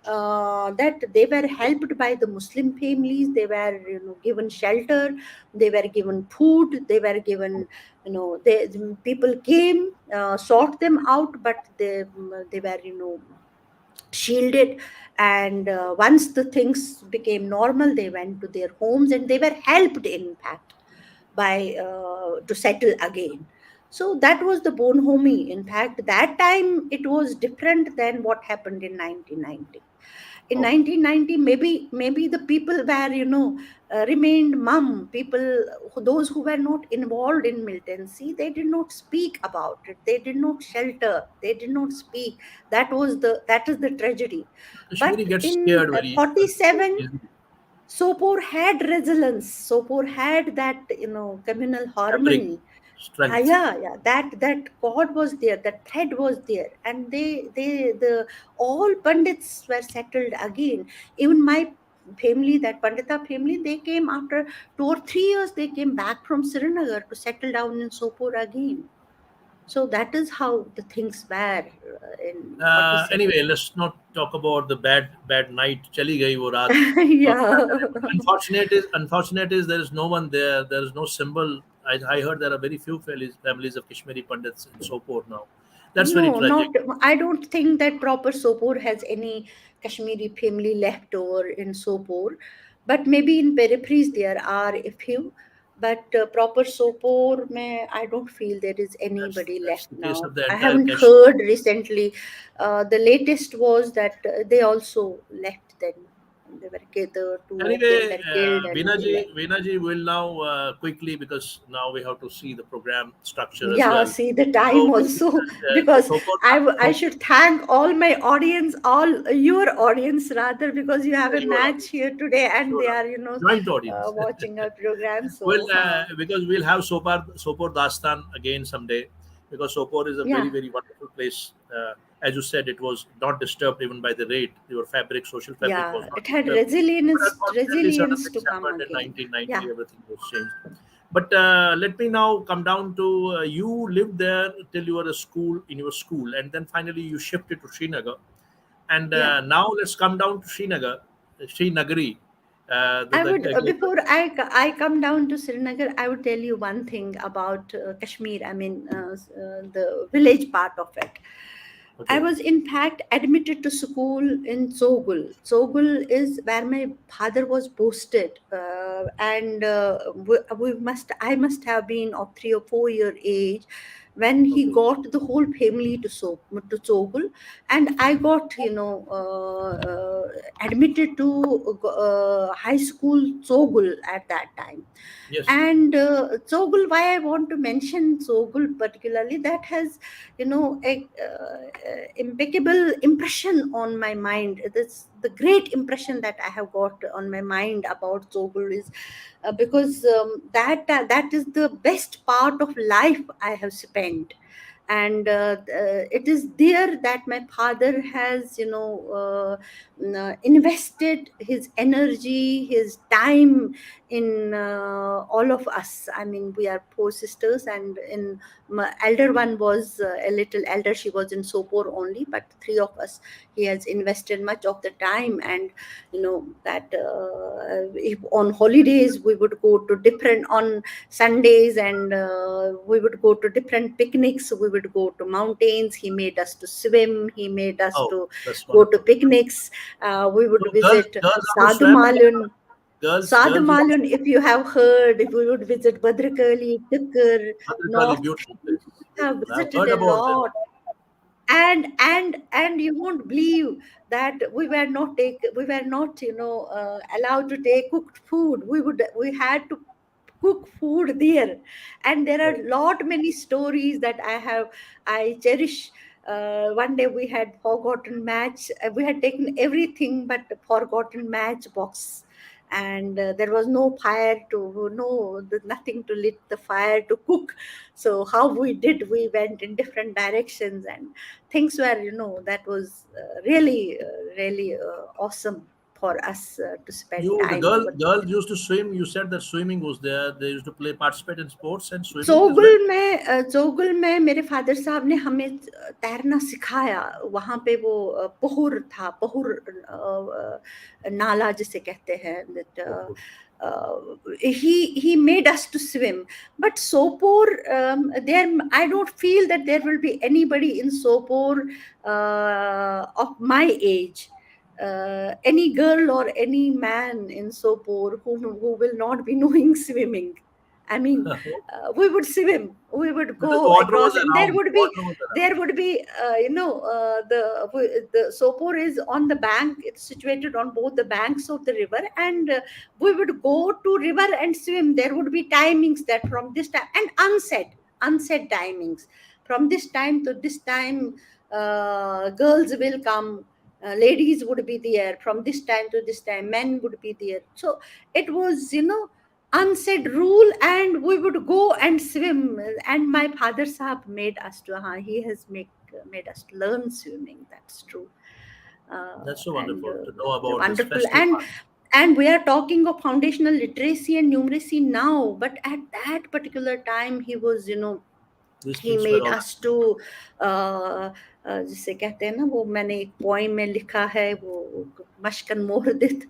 that they were helped by the Muslim families. They were, given shelter, they were given food, they were given, the people came, sought them out, but they were, shielded. And once the things became normal, they went to their homes and they were helped, in fact, by to settle again. So that was the bonhomie. In fact, that time it was different than what happened in 1990. In Oh, 1990, maybe the people were, remained mum. People, those who were not involved in militancy, they did not speak about it, they did not shelter, they did not speak. That is the tragedy. Kashmiri But gets in scared very 47, easily. Sopor had resilience. Sopor had that, communal Fabric, harmony. strength. Yeah, yeah, that cord was there, that thread was there, and the all pandits were settled again. Even my family, that Pandita family, they came after 2 or 3 years. They came back from Srinagar to settle down in Sopur again. So that is how the things were in Anyway, 47. let's not talk about the bad night. Chali gayi wo raat. Yeah. Unfortunate is there is no one there. There is no symbol. I heard there are very few families of Kashmiri Pandits in Sopore now. That's very No, tragic. not. I don't think that proper Sopor has any Kashmiri family left over in Sopor, but maybe in peripheries there are a few. But proper Sopor, I don't feel there is anybody That's left the case now. of the I entire haven't Kashmir. heard recently. The latest was that they also left. Then they were the two of them Anyway, were killed and they left. Veena ji will now quickly, because now we have to see the program structure as Yeah, well. see the time So also, because Sopore, I should thank all my audience, all your audience rather, because you have a your match audience, here today and your they are, audience, joint audience. watching our program. Well, So, because we'll have Sopor Dastan again someday, because Sopor is a very, yeah, very wonderful place. As you said, it was not disturbed even by the raid. Your fabric, social fabric was yeah, not it had disturbed. But unfortunately, certain resilience to things come happened in again. 1990, Yeah, everything was changed. But let me now come down to you lived there till you were a school in your school, and then finally you shifted to Srinagar. And yeah. now let's come down to Srinagari. I would, Like, before I come down to Srinagar, I would tell you one thing about Kashmir. I mean, the village part of it. I okay, was in fact admitted to school in Zogul. Zogul is where my father was posted, and I must have been of 3 or 4 year age when he okay. got the whole family to Zogul, and I got, admitted to high school Zogul at that time. Yes. And Zogul, why I want to mention Zogul particularly, that has, impeccable impression on my mind. This the great impression that I have got on my mind about Zogul is because that is the best part of life I have spent. And it is there that my father has, invested his energy, his time in all of us. I mean, we are four sisters, and in My elder one was a little elder. She was in Sopor only, but three of us, he has invested much of the time. And that if on holidays we would go to different, on Sundays, and we would go to different picnics. We would go to mountains. He made us to swim. He made us Oh, to that's go to wonderful. picnics. We would So visit girls also swam. Sadhumalun. Girls used to Sadhumalun, if you have heard, if we would visit Bhadrakali, Tikar, Bhadrakali, North, beautiful place. have I've visited heard a about them. lot. And you won't believe that we were not allowed to take cooked food. We had to cook food there. And there are Oh, lot many stories that I cherish. One day we had forgotten match. We had taken everything but forgotten matchbox, and there was no fire to nothing to lit the fire to cook. So how we did, we went in different directions, and things were, that was really awesome for us to spend the time over. girls used to swim. You said that swimming was there. They used to play participate in sports and swimming as well. जोगुल में मेरे father साहब ने हमें तैरना सिखाया। वहाँ पे वो पहुर था, पहुर नाला जिसे कहते हैं, that Oh, good. he made us to swim. But Sopor, there I don't feel that there will be anybody in Sopor of my age, any girl or any man in Sopor who will not be knowing swimming. I mean, we would swim, we would Because go water was across, and around. Water was around. there would be the Sopor is on the bank. It's situated on both the banks of the river, and we would go to river and swim. There would be timings that from this time, and unsaid timings, from this time to this time, girls will come, ladies would be there, from this time to this time men would be there. So it was, unsaid rule, and we would go and swim. And my father sahab made us to, he has made us to learn swimming, that's true. That's so And wonderful to know about this wonderful. festive part. And we are talking of foundational literacy and numeracy now, but at that particular time he was, These he things were made all. us to जिसे कहते हैं ना, वो मैंने एक poem में लिखा है, वो मशकन मोहरदित,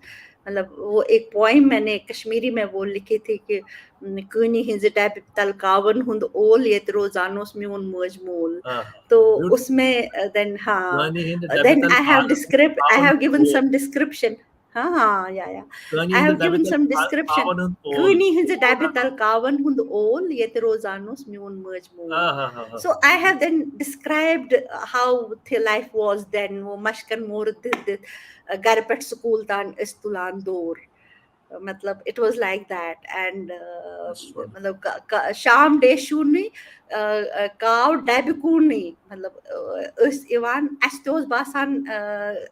मतलब वो एक पोइम मैंने कश्मीरी में वो लिखी थी कि कनी हिंज टाइप तलकावन हुंद ओल ये रोजानोस में उन मजमूल। तो Beautiful. उसमें देन हाँ, Learning in the then Dabital I Pavan have given Old. some description. हाँ, yeah. Learning I in the have given Dabital some description. Pavan Old. Kuni hinze dabital kawan hund all yet rozanos miun merjmul. Ah, ah, ah, ah. So I have then described how the life was then. वो मशकन मोर घर पेट school तान इस्तुलान दूर, मतलब it was like that. And That's one. मतलब शाम day शूनी काव डेबिकूनी, मतलब इस इवान एस्टोस बासान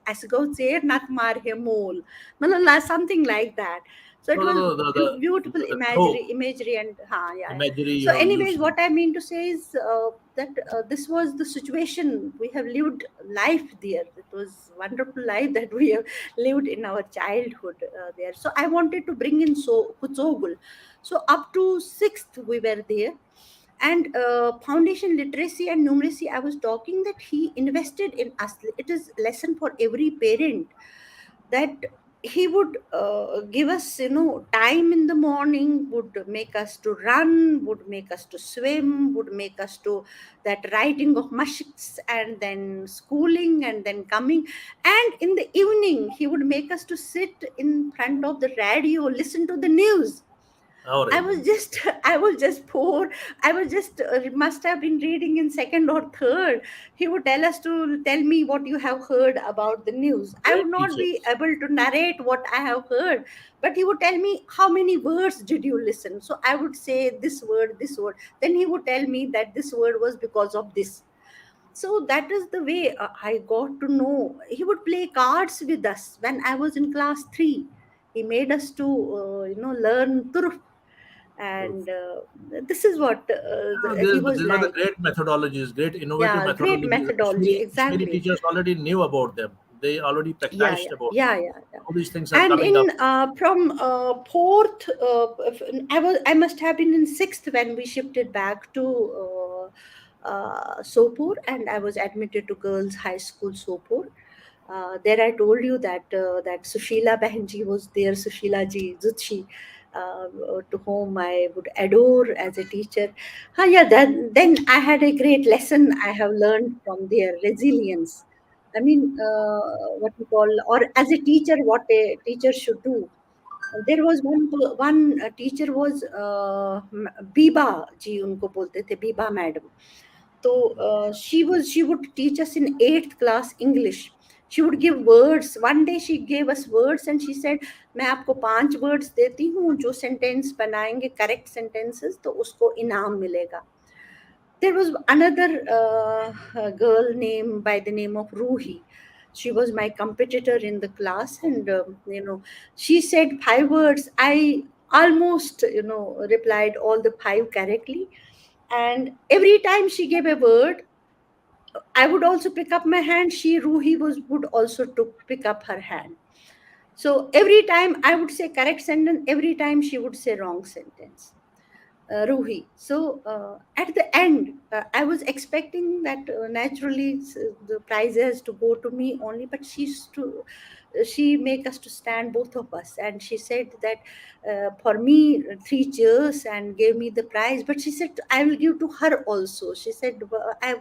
एसगो चेर नत मार हे मोल, मतलब something like that. So it No, no, was no, beautiful the crow imagery, and yeah. imagery So you have anyways, used. what I mean to say is that this was the situation. We have lived life there. It was wonderful life that we have lived in our childhood there. So I wanted to bring in Kutsogul. So up to sixth we were there. And foundation literacy and numeracy, I was talking that he invested in us. It is lesson for every parent, that he would give us, time in the morning, would make us to run, would make us to swim, would make us to that writing of mashks, and then schooling, and then coming. And in the evening he would make us to sit in front of the radio, listen to the news. All I right. was just, I was just poor. I was just, must have been reading in second or third. He would tell me what you have heard about the news. I would Great not be teachers. able to narrate what I have heard, but he would tell me how many words did you listen. So I would say this word, this word. Then he would tell me that this word was because of this. So that is the way I got to know. He would play cards with us when I was in class 3. He made us to, learn turf. And this is what he was These were the like. great methodologies, great innovative Yeah, great methodologies. methodology, Kashmiri exactly. teachers already knew about them. They already Yeah, practiced yeah, about yeah, yeah, yeah. all these things are And coming up. in from fourth, I must have been in sixth when we shifted back to Sopur, and I was admitted to girls' high school Sopur. There I told you that that Sushila Bahanji was there, Sushila ji Zutshi, to whom I would adore as a teacher. Yeah, then I had a great lesson I have learned from their resilience. I mean, what we call, or as a teacher, what a teacher should do. There was one teacher was Biba ji, उनको बोलते थे Biba madam. So she would teach us in eighth class English. She would give words. One day she gave us words and she said, मैं आपको 5 words देती हूँ, जो sentence बनाएंगे correct sentences तो उसको इनाम मिलेगा. There was another girl named by the name of Ruhi. She was my competitor in the class, and she said 5 words. I almost replied all the 5 correctly, and every time she gave a word, I would also pick up my hand. She Ruhi was would also to pick up her hand. So every time I would say correct sentence, every time she would say wrong sentence. Ruhi. So at the end, I was expecting that naturally the prize has to go to me only, but she make us to stand both of us, and she said that for me 3 cheers and gave me the prize. But she said I will give to her also. She said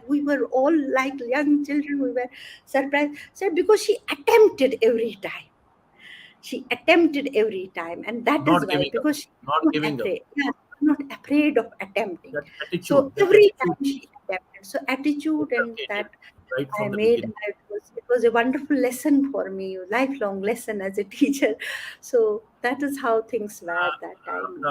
we were all like young children. We were surprised. Said because she attempted every time, and that is Not why, giving up, because she's not not giving up. afraid. Yeah, not afraid of attempting. That So attitude, that every attitude time she attempted, so attitude, and inculcated that right I from the made, beginning. it was a wonderful lesson for me, lifelong lesson as a teacher. So that is how things were that time.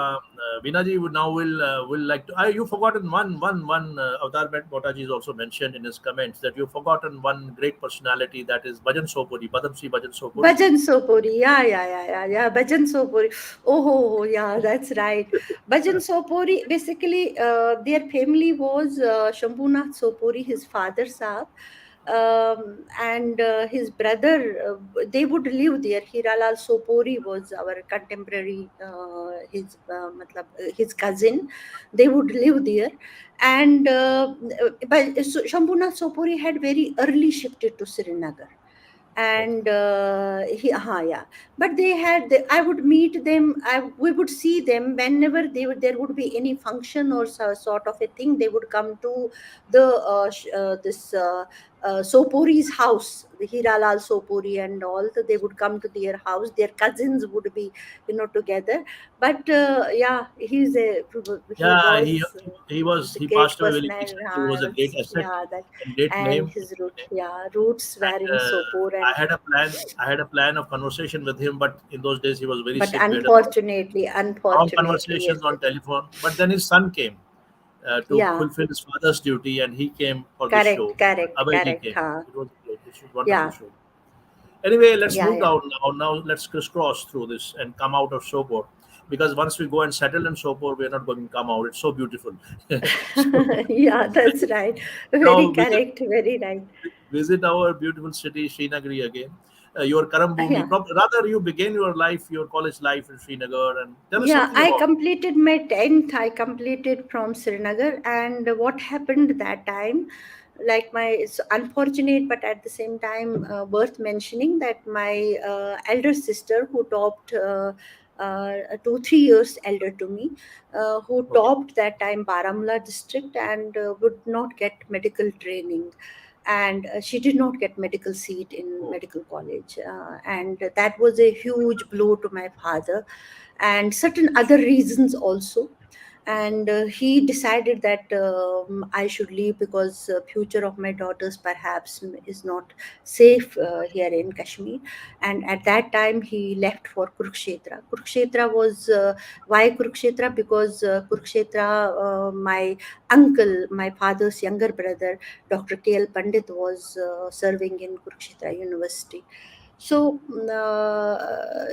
Veena would now will like to. You've forgotten one. Avatar Motaji is also mentioned in his comments that you've forgotten one great personality, that is Bhajan Sopuri, Padamsri Bhajan Sopuri. Bhajan Sopuri, yeah, yeah, yeah, yeah, yeah. Bhajan Sopuri. Oh, yeah, that's right. Bhajan Sopuri. Basically, their family was Shambhunath Sopuri, his father Saab, and his brother. They would live there. Hiralal Sopuri was our contemporary, his cousin. They would live there, and but Shambhunath Sopuri had very early shifted to Srinagar, Okay. and yeah, but they had I would meet them. We would see them whenever there would be any function or sort of a thing. They would come to the this Sopuri's house, the Hiralal Sopuri and all. They would come to their house. Their cousins would be together. But yeah, he Yeah, was he the great passed away very personality. recently. He was a great asset Yeah, that, and great and name. his root, yeah, roots were And in Sopur, and I had a plan of conversation with him, but in those days he was very but sick. We had a long unfortunately, yes, conversations on telephone. But then his son came to yeah, fulfill his father's duty, and he came for this correct, show. correct, Abhay ji correct, came. huh? It was great. It was a wonderful Yeah, show. Anyway, let's yeah, move yeah. down now. Now let's crisscross through this and come out of Sopor. Because once we go and settle in Sopor, we're not going to come out. It's so beautiful. So Yeah, that's right. Very now visit, correct, very right. visit our beautiful city, Srinagar again. Your Karambhumi, Yeah. rather you began your life, your college life in Srinagar, and tell us Yeah, something I about it. completed my 10th. I completed from Srinagar. And what happened that time, like my, it's unfortunate, but at the same time worth mentioning, that my elder sister, who topped 2 3 years elder to me, who Okay. topped that time Baramulla district, and would not get medical training. And she did not get medical seat in Oh, medical college, and that was a huge blow to my father, and certain other reasons also. And he decided that I should leave, because future of my daughters perhaps is not safe here in Kashmir. And at that time he left for Kurukshetra. Was why Kurukshetra? Because Kurukshetra, my uncle, my father's younger brother, Dr. KL Pandit, was serving in Kurukshetra University. So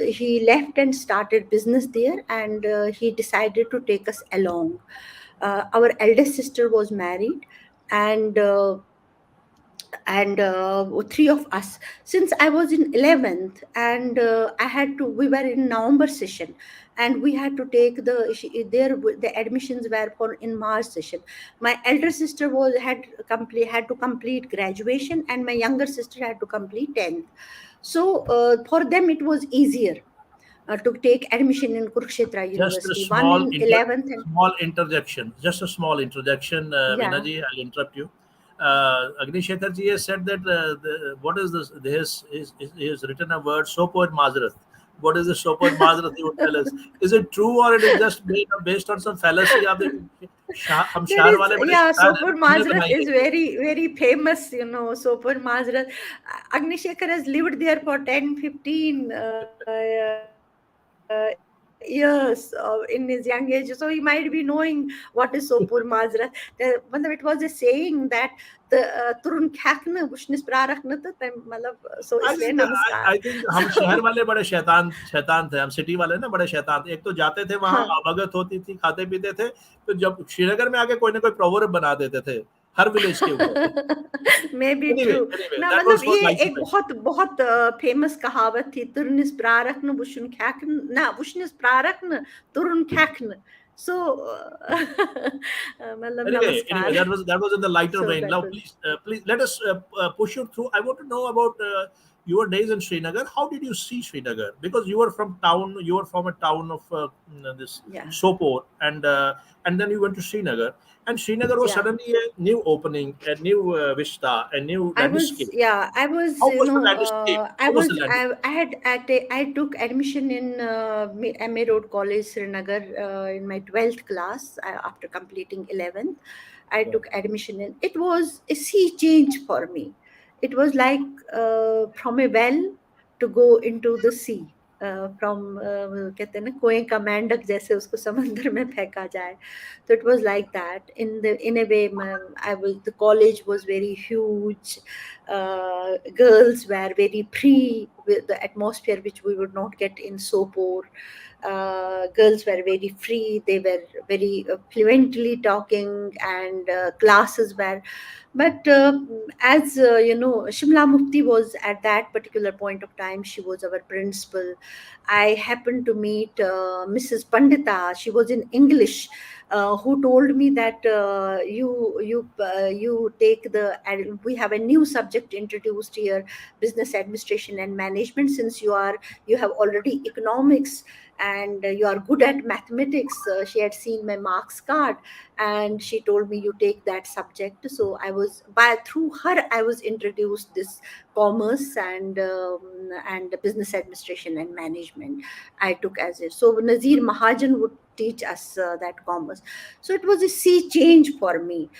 he left and started business there, and he decided to take us along. Our eldest sister was married, and and three of us, since I was in 11th, and I had to we were in November session, and we had to take the admissions were for in March session. My elder sister had to complete graduation, and my younger sister had to complete 10th. So for them it was easier to take admission in Kurukshetra Just a University, one in 11th. And small interjection. Just a small interjection, Veena yeah. ji. I'll interrupt you. Agnishekhar ji has said that what is this? He has written a word Sopod Mazrat. What is the Sopod Mazrat? He would tell us. Is it true or it is just based on some fallacy? आप देखिए, हम There शहर is, वाले बड़े yeah, शैतान हैं Sopur ना, हमने Mazrat बनाई is है। very, very famous, Sopur Mazrat. Agnishekhar has lived there for 10, 15 years in his young age, so he might be knowing what is Sopur Mazrat. It was a saying that the Turun Khakna, Bushnis Prarakna, so I isliye think namaskar. I think हम So, शहर वाले बड़े शैतान शैतान थे, हम city वाले ना बड़े शैतान थे। एक तो जाते थे वहां, हाँ. अवगत होती थी, खाते पीते थे, तो जब श्रीनगर में आके कोई ना कोई प्रोवर्ब बना देते थे हर विलेज के ऊपर। मे बी ट्रू Anyway, ना, that मतलब was for ये nice एक effect. बहुत बहुत फेमस कहावत थी, तुरनिस प्रारखन बुशुन खैखन ना, बुशनिस प्रारखन तुरुन खैखन. So मतलब Anyway, नमस्कार. that was in the lighter So vein. that Now, was, please let us push you through. I want to know about your days in Srinagar. How did you see Srinagar? Because you were from town, you were from a town of this yeah, Sopor, and then you went to Srinagar, and Srinagar was yeah. suddenly a new opening, a new vista, a new I was, landscape. yeah, I was, How was the landscape? How was the landscape? I took admission in MA Road College, Srinagar, in my 12th class after completing 11th. I Yeah. took admission in. It was a sea change for me. It was like from a well to go into the sea. From कहते हैं ना, कुएं का मेंढक जैसे उसको समंदर में फेंका जाए. So it was like that. In a way, I was the college was very huge. Girls were very free with the atmosphere which we would not get in Sopor. Girls were very free. They were very fluently talking, and classes were. But as Shimla Mufti was at that particular point of time. She was our principal. I happened to meet Mrs. Pandita. She was in English, who told me that you take we have a new subject introduced here, business administration and management. Since you have already economics, and you are good at mathematics. She had seen my marks card, and she told me you take that subject. So I was by through her I was introduced this commerce and business administration and management. I took as it. So Nazir Mahajan would teach us that commerce. So it was a sea change for me.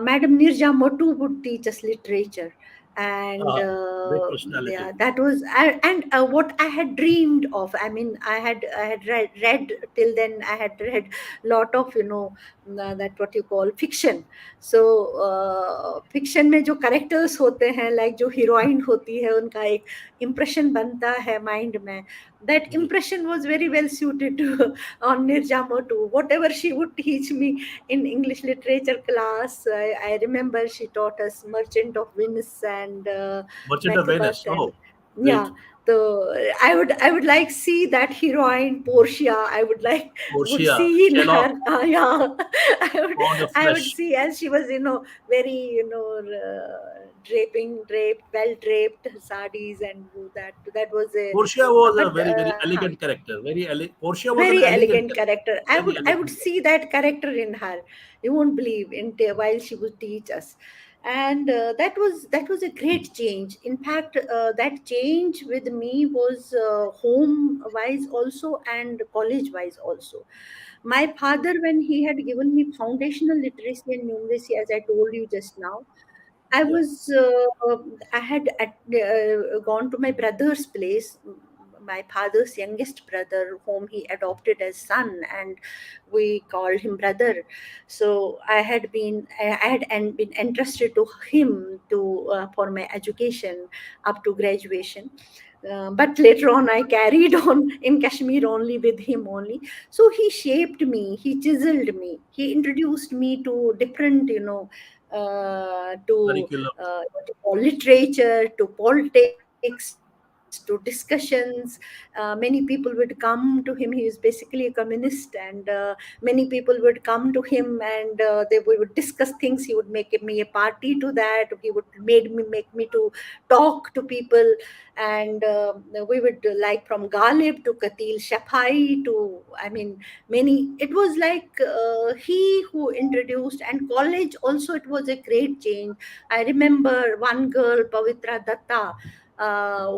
Madam Nirja Motu would teach us literature. And Big personality. yeah, that was and what I had dreamed of. I mean, I had read till then. I had read lot of that what you call fiction. So fiction में जो characters होते हैं, like जो heroine होती है, उनका एक impression बनता है mind में. That जी, impression was very well suited to on Nirja Motu. Whatever she would teach me in English literature class, I remember she taught us Merchant of Venice and Merchant of Macbeth, Venice. and Oh, yeah. great. So I would like see that heroine Portia. I would Portia, see in Sherlock, her. Yeah, I would Pound of I would Flesh. see as she was very draped, well draped sarees, and that was a Portia was a but very, very elegant character. Portia was an very elegant elegant character. character. I Very would I would elegant see that character in her. You won't believe while she would teach us. And that was a great change. In fact, that change with me was home wise also and college wise also. My father, when he had given me foundational literacy and numeracy, as I told you just now, I character. was I had gone to my brother's place, my father's youngest brother, whom he adopted as son, and we called him brother. So I had been entrusted to him to for my education up to graduation. But later on, I carried on in Kashmir only with him only. So he shaped me, he chiseled me, he introduced me to different, to Curriculum. what you call literature, to politics, to discussions. Many people would come to him. He was basically a communist, and many people would come to him, and we would discuss things. He would make me a party to that. He would make me to talk to people, and we would like from Ghalib to Katil Shafai to, I mean, many. It was like he who introduced, and college also. It was a great change. I remember one girl, Pavitra Datta,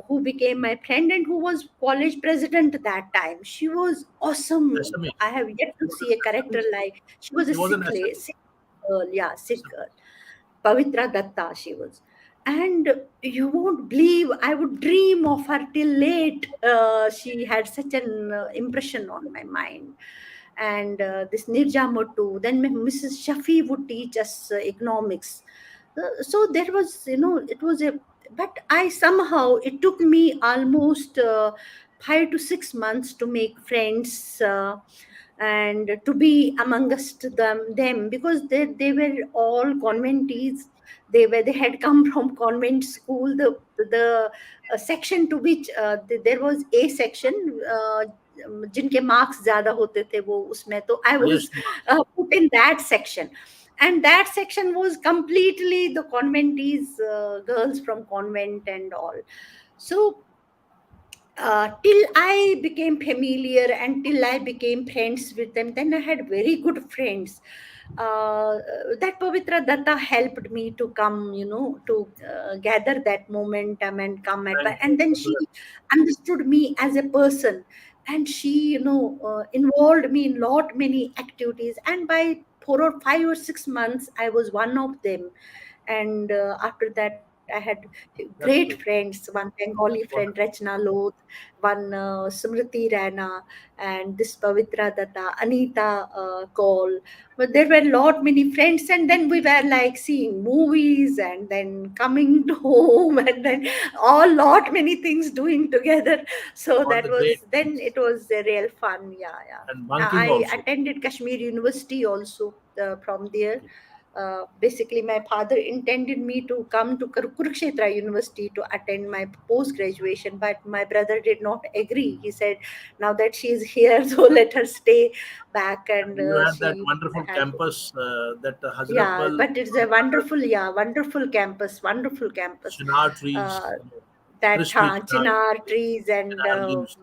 who became my friend and who was college president that time. She was awesome. SME. I have yet She to was see a an character SME. like. She was a She was an sick girl, yeah, sick SME. girl. Pavitra Datta, she was. And you won't believe, I would dream of her till late. She had such an impression on my mind. And this Nirja Mottu, then Mrs. Shafi would teach us economics. So there was, it was a, but I somehow, it took me almost 5 to 6 months to make friends. And to be amongst them, because they were all conventees. They had come from convent school. The section to which there was a section, जिनके marks ज्यादा होते थे वो उसमें, तो I Highest was marks. put in that section. And that section was completely the conventees, girls from convent and all. So till I became familiar and till I became friends with them, then I had very good friends. That Pavitra Datta helped me to come, to gather that momentum and come at Thank that. you. And then she understood me as a person, and she, involved me in lot many activities. And by 4 or 5 or 6 months, I was one of them. And after that, I had great That's great. friends, one Bengali friend, Rachna Wonderful. Loth, one Smriti Rana, and this Pavitra Datta, Anita Kaul. But there were a lot many friends, and then we were like seeing movies, and then coming to home, and then all lot many things doing together. So All that the great was, then things. it was a real fun. Yeah, yeah. And bunking I also. attended Kashmir University also from there. Okay. Basically, my father intended me to come to Kurukshetra University to attend my post graduation, but my brother did not agree. He said, "Now that she is here, so let her stay back." And And you had that she wonderful had, campus, that yeah, Hazratbal, but it's a wonderful, yeah, wonderful campus. chinar trees, Uh, that crispy chinar, chinar trees, chinar leaves.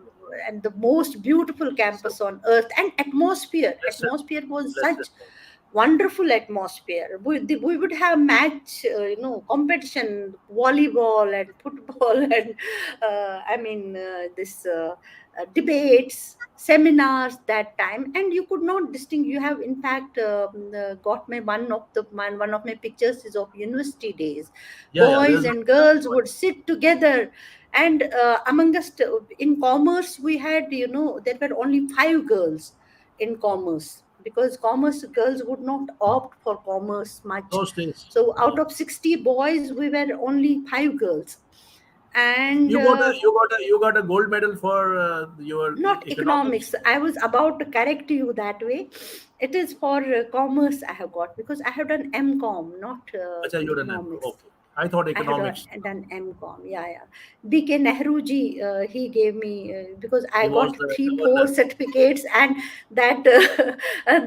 and the most beautiful So, campus on earth, and blessed, atmosphere was blessed. such wonderful atmosphere. We would have match, competition, volleyball and football, and I mean this debates, seminars that time, and you could not distinguish. You have in fact got my one of my pictures is of university days. Yeah, yeah. Boys and girls would sit together, and among us in commerce we had, there were only 5 girls in commerce, because commerce girls would not opt for commerce much. Those things. So Yeah. out of 60 boys, we were only 5 girls. And You got a gold medal for your not economics. economics. I was about to correct you that way. It is for commerce I have got, because I have done MCom, not Acha, you're an M. economics. Okay. I thought I had economics. done MCom. Yeah, yeah. BK Nehruji, he gave me, because I He was got the three, four governor. certificates, and that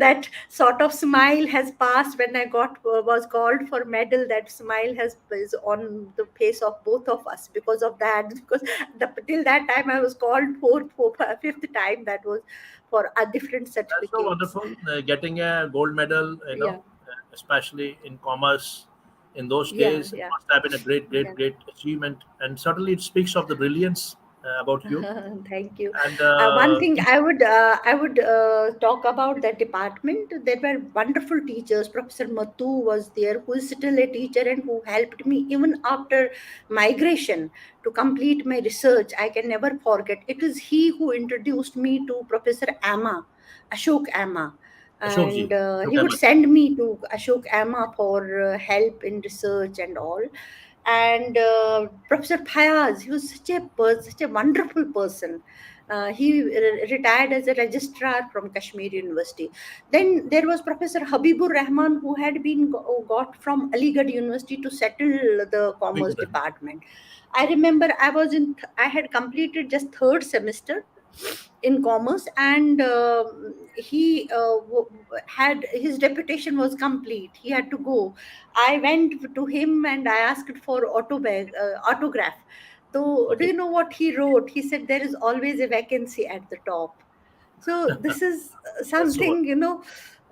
that sort of smile has passed when I got was called for medal. That smile has is on the face of both of us because of that. Because till that time I was called fifth time. That was for different That's so certificates. wonderful. Getting a gold medal, Yeah, especially in commerce in those yeah, days, it yeah. must have been a great, great, Yeah. great achievement. And certainly it speaks of the brilliance about you. Thank you. And One thing I would talk about that department. There were wonderful teachers. Professor Matu was there, who is still a teacher and who helped me even after migration to complete my research. I can never forget. It is he who introduced me to Professor Amma, Ashok Amma. Ashokji, And Ashok he would Ahmed, send me to Ashok Amma for help in research and all. And Professor Fayaz, he was such a wonderful person. retired as a registrar from Kashmir University. Then there was Professor Habibur Rahman, who had been got from Aligarh University to settle the commerce Big department. I remember I had completed just third semester in commerce, and had his deputation was complete. He had to go. I went to him and I asked for autograph. So, do Okay. you know what he wrote? He said, "There is always a vacancy at the top." So this is That's so something,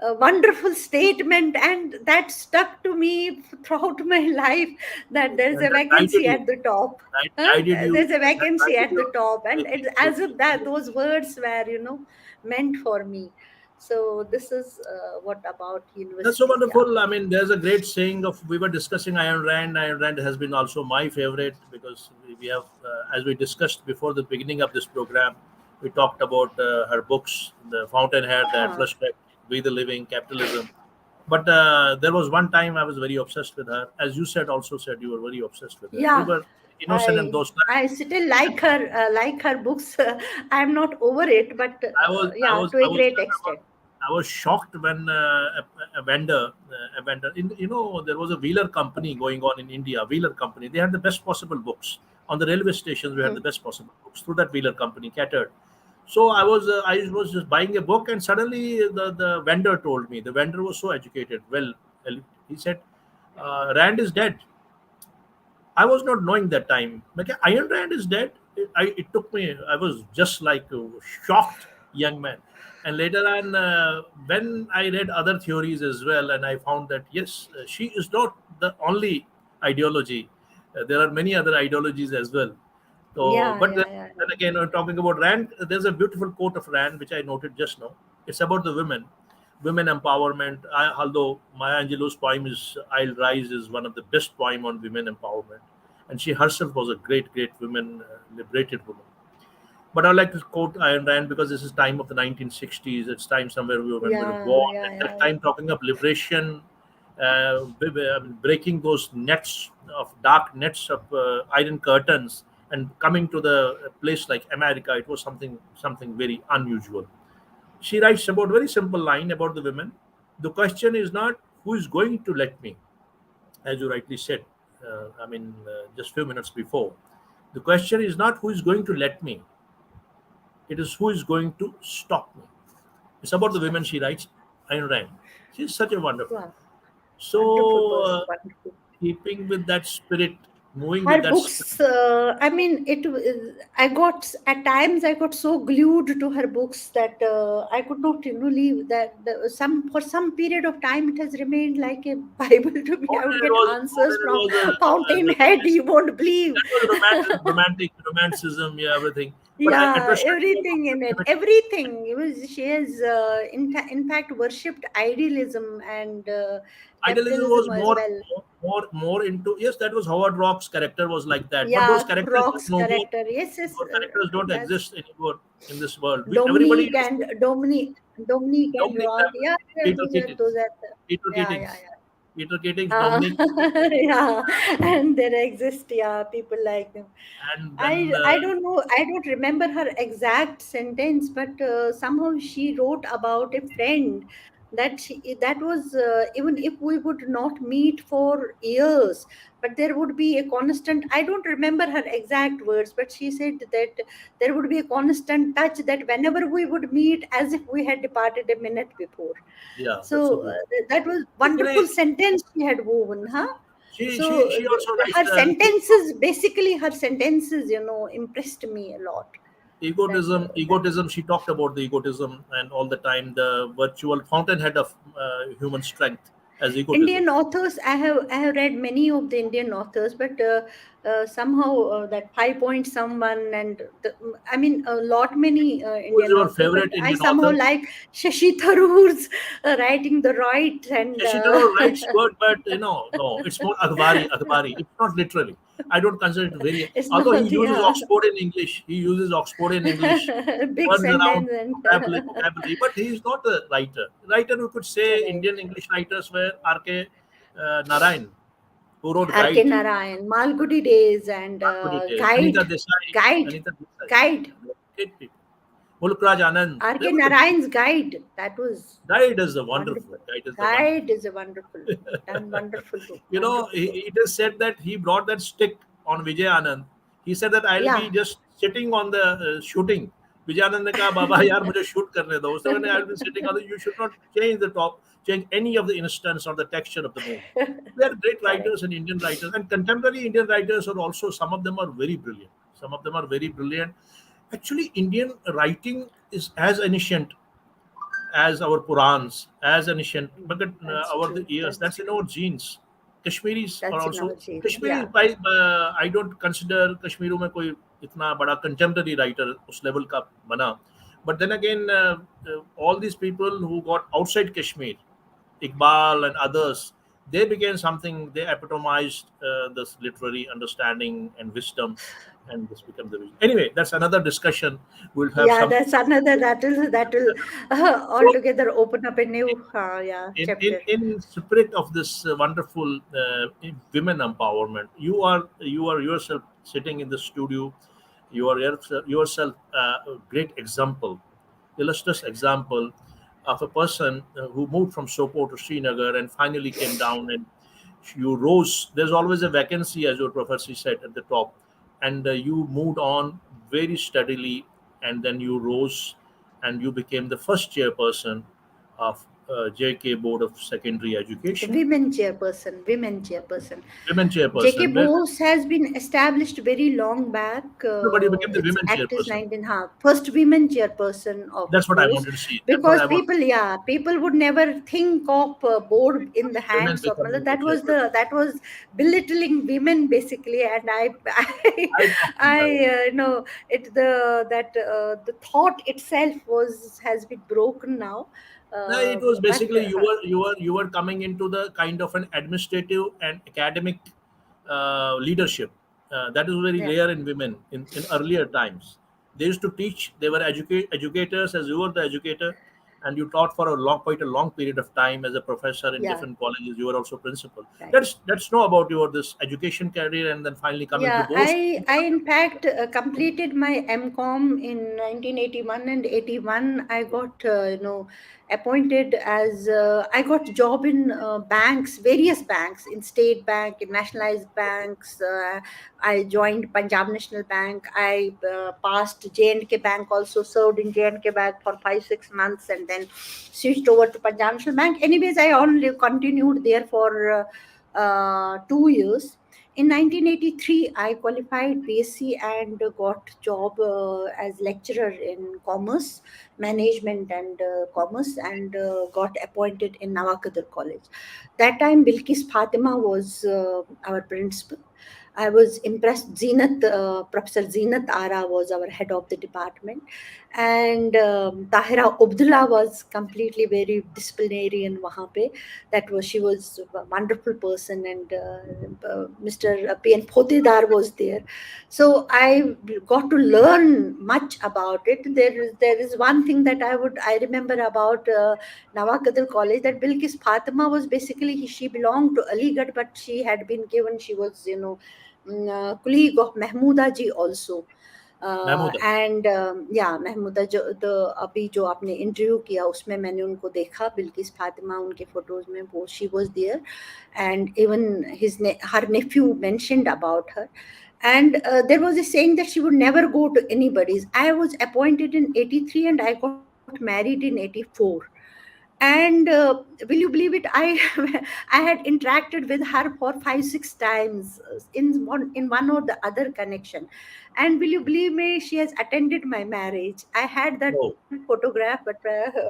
a wonderful statement, and that stuck to me throughout my life, that there is and a that guided vacancy you. at the top. That Huh? guided you. There's a That vacancy guided at the you. top, and Making it's as if that you. those words were, meant for me. So this is what about That's so university. Yeah. wonderful. I mean, there's a great saying of we were discussing Ayn Rand. Ayn Rand has been also my favorite because we have, as we discussed before the beginning of this program, we talked about her books, The Fountainhead, The Huh. Atlas Shrugged, We the Living, Capitalism. But there was one time I was very obsessed with her. As you said, also said you were very obsessed with her. We Yeah. were innocent in I those times. I still like her books. I'm not over it, but yeah, to I a was, great extent. I was shocked when a vendor, there was a Wheeler company going on in India. Wheeler company, they had the best possible books on the railway stations. We had Hmm. the best possible books through that Wheeler company catered. So I was just buying a book, and suddenly the vendor told me. The vendor was so educated. Well, he said, "Rand is dead." I was not knowing that time. Like, Iron Rand is dead. It took me. I was just like a shocked young man. And later on, when I read other theories as well, and I found that yes, she is not the only ideology. There are many other ideologies as well. So, Yeah, but yeah, yeah, then again, talking about Rand, there's a beautiful quote of Rand which I noted just now. It's about the women empowerment. Although Maya Angelou's poem is "I'll Rise" is one of the best poem on women empowerment, and she herself was a great woman, liberated woman. But I like to quote Ayn Rand because this is time of the 1960s. It's time somewhere when we were yeah, born. yeah, At that yeah, time, talking of liberation, breaking those nets of dark nets of iron curtains and coming to the place like America, it was something very unusual. She writes about very simple line about the women. The question is not who is going to let me, as you rightly said. Just few minutes before. The question is not who is going to let me. It is who is going to stop me. It's about the women. stop. She writes. Ayn Rand. She's such a wonderful. Wow, wonderful So, person, wonderful. keeping with that spirit, moving with Her that spirit. books, I mean, I got, at times I got so glued to her books that I could not, leave that. Some For some period of time it has remained like a bible to me. More I would than it get was, more answers than it from was as they Fountainhead, say, you won't believe. that was romanticism, yeah, everything. But at Yeah, the same everything in it, time, everything. She has in fact worshipped idealism and idealism capitalism was as well. more into, yes, that was Howard Rock's character was like that, but those Yeah, characters are Rock's no more. character, yes, yes, Those characters don't that's exist anymore in this world. Everybody Dominique is and Dominic Rock. Cameron, Yeah, yeah, Peter those Keatings, are Peter yeah, yeah, Keatings, yeah. Peter Keatings, Uh, Dominic, yeah, and there exist, yeah, people like them. and then I don't know. I don't remember her exact sentence, but somehow she wrote about a friend that was, even if we would not meet for years, but there would be a constant. I don't remember her exact words, but she said that there would be a constant touch, that whenever we would meet, as if we had departed a minute before. yeah, that's so So beautiful. that was wonderful Actually, sentence she had woven, huh? she So she she also writes her sentences, basically her sentences, impressed me a lot. That egotism. She talked about the egotism and all the time the virtual fountainhead of human strength as egotism. Indian authors, I have read many of the Indian authors, but somehow that 5 Point someone, and I mean a lot many Who is Indian your authors, but favorite I Indian somehow author? like Shashi Tharoor's writing the right and Shashi Tharoor writes good, but no, it's more Akhbari, Akhbari. It's not literally. I don't consider it very. it's Although he not, uses yeah. Oxford in English, Big turns around sentence and vocabulary, but he is not a writer. Writer, we could say Indian correct. English writers were R.K. Narayan, who wrote R.K. Guide, Narayan, Malgudi Days, and Malgudi Days, Guide, Guide, Anita Desai. Guide. Yeah, great people. Mulkraj Anand. They R.K. were the Narayan's guide, that was guide is the wonderful. wonderful. Guide is the wonderful. Guide is a wonderful, done wonderful book, You know, wonderful book. it is said that he brought that stick on Vijay Anand. He said that I'll be Yeah. just sitting on the shooting. Vijay Anand ने कहा बाबा यार मुझे shoot करने दो. उसने मैंने I'll be sitting on the. You should not change the top, change any of the instance or the texture of the movie. They are great Correct. writers and Indian writers and contemporary Indian writers are also, some of them are very brilliant. Some of them are very brilliant. Actually, Indian writing is as ancient as our Purans, as ancient, but That's over the true. years, That's that's in true. our genes. Kashmiris are That's in also our genes. Kashmiri. Yeah. I don't consider Kashmiru में कोई इतना बड़ा contemporary writer उस level का बना. But then again, all these people who got outside Kashmir, Iqbal and others, they became something. They epitomized this literary understanding and wisdom, and this became the vision. Anyway, that's another discussion. We'll have Yeah, some. that's another, that will So altogether open up a new yeah, chapter. in spirit of this wonderful women empowerment, you are yourself sitting in the studio. You are yourself a great example, illustrious example of a person who moved from Sopore to Srinagar and finally came down, and you rose. There's always a vacancy, as your professor said at the top, and you moved on very steadily, and then you rose, and you became the first chairperson of JK Board of Secondary Education, Women chairperson, women chairperson. women JK chairperson. Bose has been established very long back. Nobody became the Its women act is chairperson. 19, first women chairperson of That's what I Bose, wanted to see. That's what because I want. people, yeah, people would never think of board in the Women hands of, becoming the that was chairperson. that was belittling women basically, and I, I don't think I that was. know it, the thought itself has been broken now, No, it was but basically you were coming into the kind of an administrative and academic leadership. That is very yeah, rare in women in earlier times. They used to teach. They were educators as you were the educator, and you taught for quite a long period of time as a professor in yeah, different colleges. You were also principal. right. Let's know about your this education career and then finally coming to Yeah, Bose. I in fact completed my MCom in 1981 and 81. I got appointed as I got job in banks, various banks, in State Bank, in nationalized banks. I joined Punjab National Bank. I passed J&K Bank, also served in J&K Bank for 5-6 months, and then switched over to Punjab National Bank. Anyways, I only continued there for 2 years. In 1983, I qualified BSc and got job as lecturer in commerce, management and commerce, and got appointed in Nawakadar College. That time, Bilkis Fatima was our principal. I was impressed. Professor Zeenat Ara was our head of the department, and Tahira Abdullah was completely very disciplinarian. Wahan pe, she was a wonderful person, and Mr. P.N. Photedar was there. So I got to learn much about it. There is one thing that I remember about Nawakadal College, that Bilkis Fatima was basically, she belonged to Aligarh, but she was colleague of Mahmooda ji also. Mahmouda. And या महमूदा जो तो अभी जो आपने interview किया उसमें मैंने उनको देखा, बिल्किस फातिमा उनके फोटोज में, वो she was there, and even her nephew mentioned about her. And there was a saying that she would never go to anybody's. I was appointed in 83 and I got married in 84. And will you believe it, I I had interacted with her for 5-6 times in one or the other connection. And will you believe me, she has attended my marriage. I had that Oh, photograph, but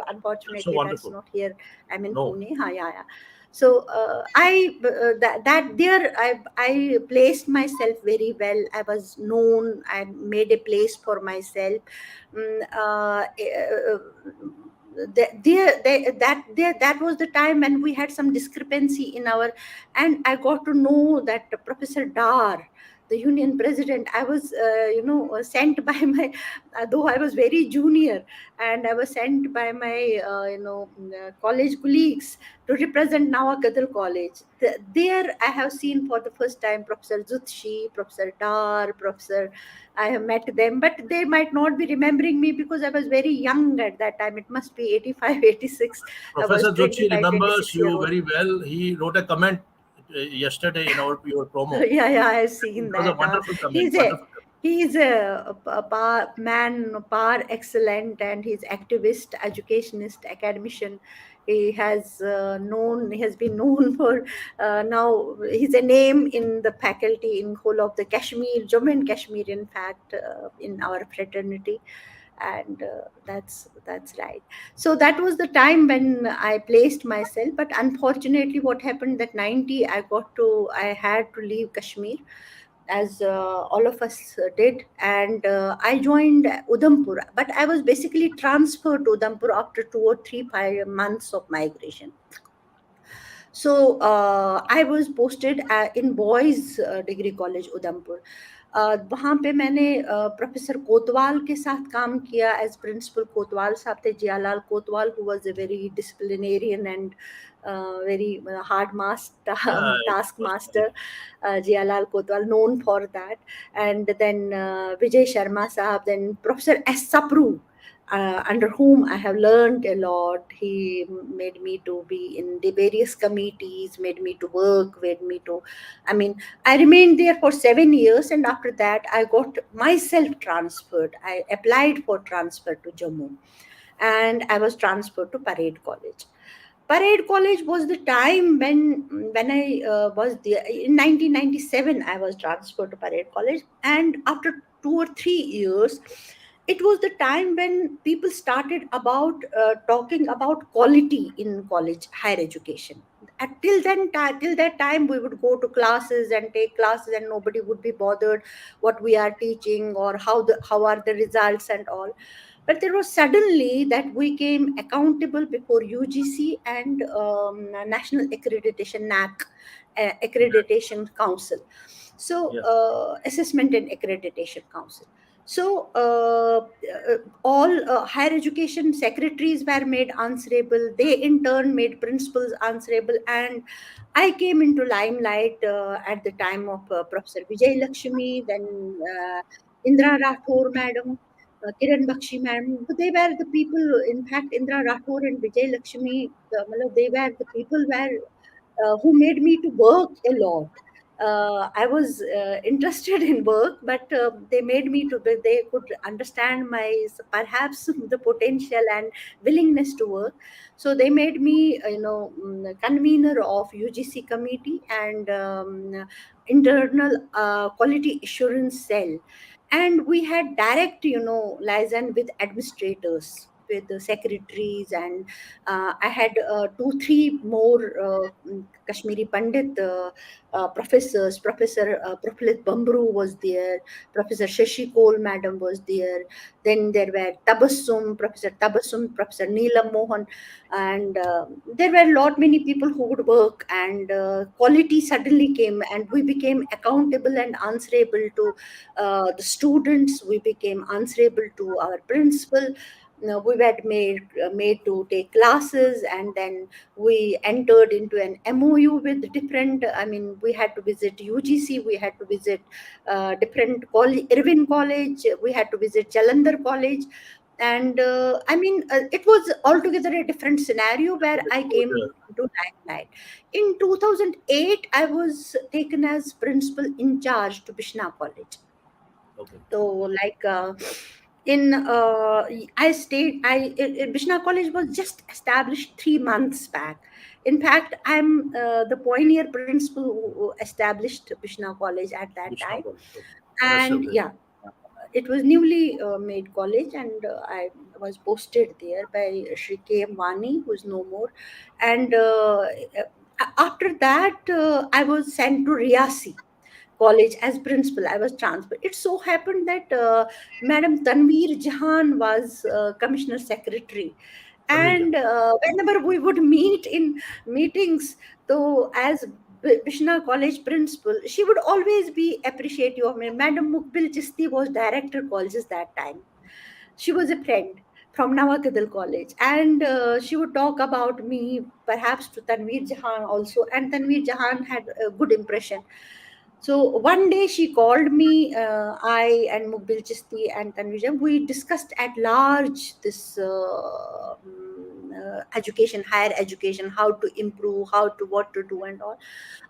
unfortunately that's so that's not wonderful. here. I'm in Pune. No, Ha, yeah, yeah. So that there I placed myself very well. I was known. I made a place for myself. Mm, that was the time when we had some discrepancy in our, and I got to know that Professor Dar, the union president. I was sent by my, though I was very junior, and I was sent by my college colleagues to represent Nawakadal College. There I have seen for the first time Professor Zutshi, Professor Dar, Professor. I have met them, but they might not be remembering me because I was very young at that time. It must be 85, 86. I was Professor Joshi 25, remembers 26 year you old. very well. He wrote a comment yesterday in our your promo. Yeah, yeah, I've It seen was a that. wonderful comment. He's a Wonderful comment. he's a man par excellent, and he's activist, educationist, academician. He has been known for, now he's a name in the faculty in whole of the Kashmir, Jammu and Kashmir, in fact, in our fraternity. And that's right. So that was the time when I placed myself, but unfortunately what happened that 90 I had to leave Kashmir, as all of us did, and I joined Udhampur, but I was basically transferred to Udhampur after 2 or 3 5 months of migration. So I was posted in boys degree college Udhampur. वहाँ पे मैंने professor कोतवाल के साथ काम किया as principal. कोतवाल साहब थे, जियालाल कोतवाल, who was a very disciplinarian and very hard master, Yeah, task personally. master. Jialal Kotwal, known for that. And then Vijay Sharma Sahab, then Professor S. Sapru, under whom I have learned a lot. He made me to be in the various committees, made me to work, made me to, I mean, I remained there for 7 years, and after that, I got myself transferred. I applied for transfer to Jammu, and I was transferred to Parade College. Parade College was the time when I was there in 1997. I was transferred to Parade College, and after 2 or 3 years, it was the time when people started about talking about quality in college higher education. Till that time, we would go to classes and take classes, and nobody would be bothered what we are teaching or how are the results and all. But there was suddenly that we came accountable before UGC and National Accreditation NAC, Accreditation Council. So Yeah. Assessment and Accreditation Council. So all higher education secretaries were made answerable. They in turn made principals answerable, and I came into limelight at the time of Professor Vijay Lakshmi, then Indra Rathore Madam, Kiran Bakshi ma'am. They were the people. In fact, Indra Rathore and Vijay Lakshmi, they were the people who made me to work a lot. I was interested in work, but they made me to. They could understand my perhaps the potential and willingness to work. So they made me, convener of UGC committee and internal quality assurance cell, and we had direct liaison with administrators, with the secretaries, and I had 2 3 more Kashmiri Pandit professors. Professor Prafulit Bambru was there, Professor Shashi Koul madam was there, then there were Tabassum, Professor Neelam Mohan, and there were a lot many people who would work, and quality suddenly came, and we became accountable and answerable to the students. We became answerable to our principal. We were made to take classes, and then we entered into an MOU with different. I mean, we had to visit UGC, we had to visit different college, Irvin College, we had to visit Jalandhar College, and I mean, it was altogether a different scenario where I came Exposure. into limelight. In 2008, I was taken as principal in charge to Bishna College. Okay. So, like in I stayed. Bishna College was just established 3 months back. In fact, I'm the pioneer principal who established Bishna College at that Vishnu time. Koul. Okay. And Impressive. yeah, it was newly made college, and I was posted there by Shri K. M. Vani, who is no more. And after that, I was sent to Riyasi College as principal. I was transferred. It so happened that Madam Tanveer Jahan was commissioner secretary, Tanvija. and whenever we would meet in meetings, so as Vishna College principal, she would always be appreciative of me. Madam Mukbil Chisti was director colleges that time. She was a friend from Nawakadil College, and she would talk about me, perhaps to Tanveer Jahan also, and Tanveer Jahan had a good impression. So one day she called me, I and Mukbil Chisti and Tanveer Jahan, we discussed at large this education, higher education, how to improve, how to what to do, and all.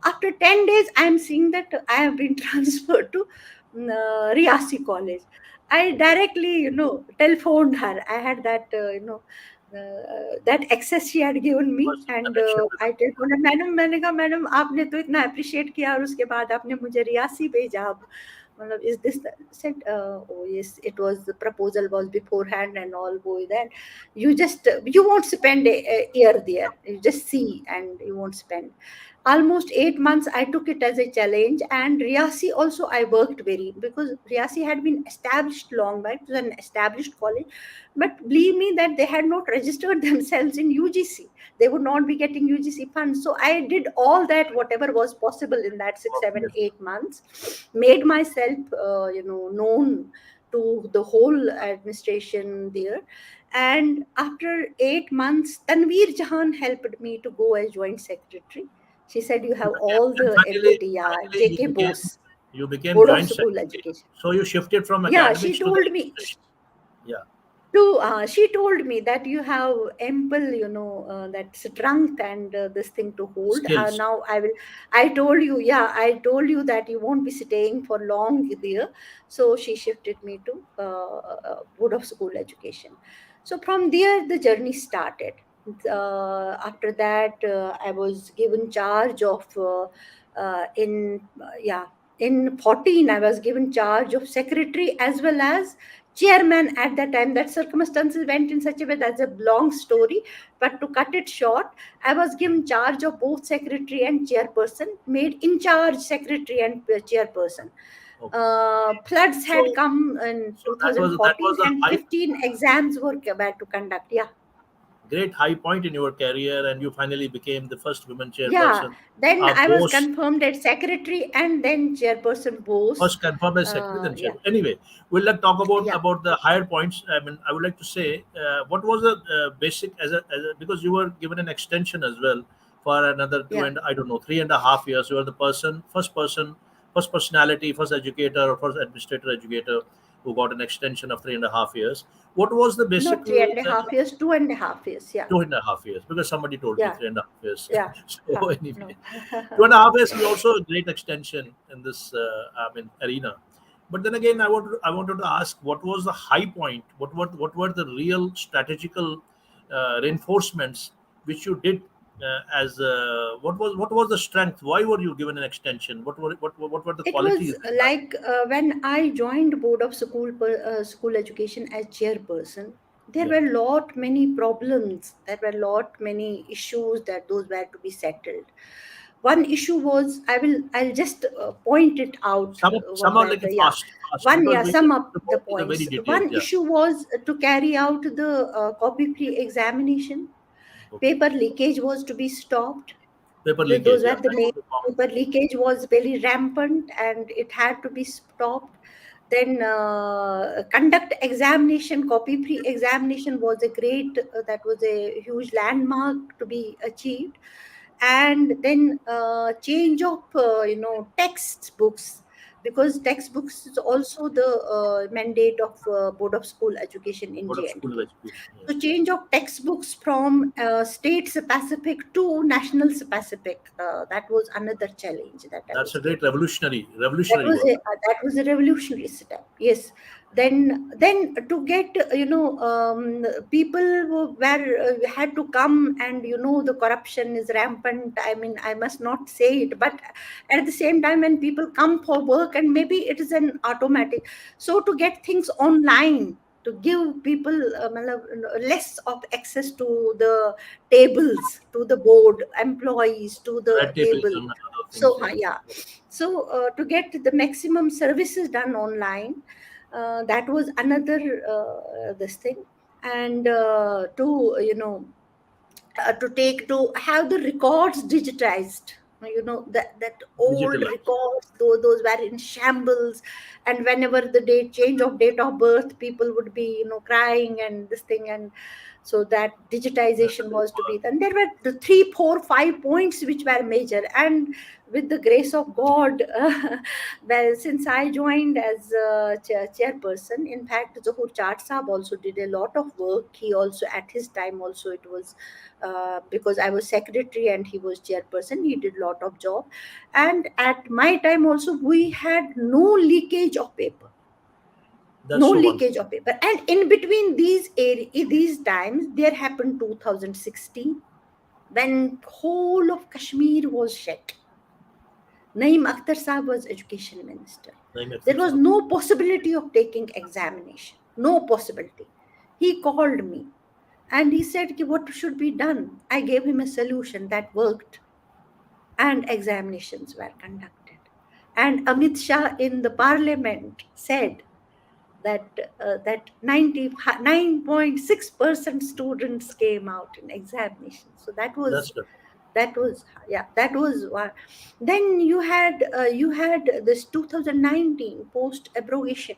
After 10 days, I am seeing that I have been transferred to Riasi College. I directly, telephoned her. I had that, that access she had given me, First and connection with I telephoned her, madam मैंने कहा madam आपने तो इतना appreciate किया और उसके बाद आपने मुझे रियासी भेजा अब मतलब is this said oh yes it was the proposal was beforehand and all boy then you just you won't spend a year there, you just see and you won't spend almost 8 months. I took it as a challenge, and Riasi also I worked very because Riasi had been established long back. It was an established college, but believe me that they had not registered themselves in UGC. They would not be getting UGC funds. So I did all that whatever was possible in that six, work. seven, Yes. 8 months, made myself known to the whole administration there. And after 8 months, Tanveer Jahan helped me to go as joint secretary. She said, you have all And the finally, ability. Yeah, finally JK Bose, you became Board of joint School secretary. Education. So you shifted from Yeah, she academics to the told me. administration. Yeah, She told me that you have ample, that strength and this thing to hold. skills. Now I will. I told you, yeah, I told you that you won't be staying for long there. So she shifted me to Board of School Education. So from there, the journey started. After that, I was given charge of yeah, in 14 I was given charge of secretary as well as chairman at that time. That circumstances went in such a way that's a long story, but to cut it short, I was given charge of both secretary and chairperson, made in charge secretary and chairperson. Okay. Floods had So come in so that 2014 was a and 15 exams were about to conduct. Yeah. great high point in your career, and you finally became the first women Yeah, chairperson. then I was Bose confirmed as secretary and then chairperson Bose. first confirmed as secretary, then chair. Yeah, Anyway, we'll not talk yeah, about the higher points. I mean, I would like to say what was the basic because you were given an extension as well for another two yeah. and I don't know 3.5 years. You were the person, first personality, first educator, or first administrator educator who got an extension of 3.5 years. What was the basic Not 3.5 years, 2.5 years. Yeah, 2.5 years? Because somebody told me yeah, 3.5 years. yeah. So Huh, anyway, no. 2.5 years is also a great extension in this arena. But then again, I wanted to ask, what was the high point? What were the real strategical reinforcements which you did as what was the strength? Why were you given an extension? What were the It was qualities that you like when I joined Board of School Education as chairperson. There yeah, were lot many problems. There were lot many issues that those were to be settled. One issue was I'll just point it out. What somehow were like the yeah fast one because yeah we sum up the the point is a very points. detailed, One yeah. issue was to carry out the copy free examination. Okay. Paper leakage was to be stopped. Paper Those leakage, were yeah, the that main. was the common. Paper leakage was very rampant and it had to be stopped. Then conduct examination, copy free examination was a great, that was a huge landmark to be achieved. And then change of textbooks, because textbooks is also the mandate of Board of School Education in Board of School J&K. Education, So yes. change of textbooks from state specific to national specific, that was another challenge that I That's was a great given. revolutionary work. That was a revolutionary step. Yes. Then to get people who were had to come, and the corruption is rampant. I mean, I must not say it, but at the same time, when people come for work, and maybe it is an automatic. So to get things online, to give people less of access to the tables, to the board employees, to the Red table. tapeism and other things, So yeah. yeah, so to get the maximum services done online, that was another this thing. And to to have the records digitized. that old Digitalized. records, though those were in shambles, and whenever the change of date of birth, people would be crying and this thing. And so that That's the digitization was to be paperwork. done. There were the 3 4 5 points which were major, and with the grace of God, well, since I joined as a chairperson, in fact, Zahur Chat Saab also did a lot of work. He also, at his time also, it was because I was secretary and he was chairperson, he did lot of job. And at my time also, we had no leakage of paper, That's no so leakage wonderful. of paper. And in between these times, there happened 2016, when whole of Kashmir was shut. Naeem Akhtar Saab was education minister. Naeem There Akhtar was Saab. no possibility of taking examination. No possibility. He called me and he said, "Ki, what should be done?" I gave him a solution that worked, and examinations were conducted. And Amit Shah in the parliament said that 99.6% students came out in examination. So that That's was good. that was yeah, that was one. Then you had this 2019 post abrogation.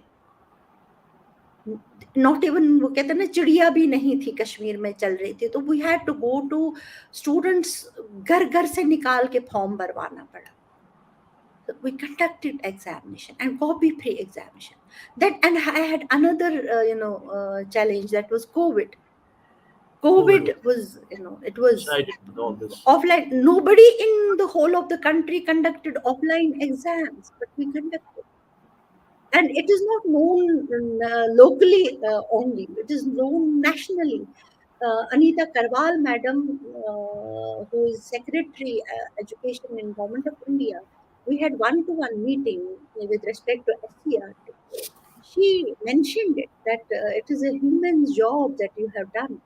Not even, वो कहते हैं ना, चिड़िया भी नहीं थी कश्मीर में चल रही थी, तो we had to go to students, घर घर से निकाल के फॉर्म भरवाना पड़ा. So we conducted examination and copy free examination. Then, and I had another challenge, that was COVID. COVID COVID was was, it was decided with all this. offline. Nobody in the whole of the country conducted offline exams, but we conducted. And it is not known locally only, it is known nationally. Anita Karwal madam, who is secretary education in government of India, we had one-to-one meeting with respect to SCRT. She mentioned it, that it is a human's job that you have done,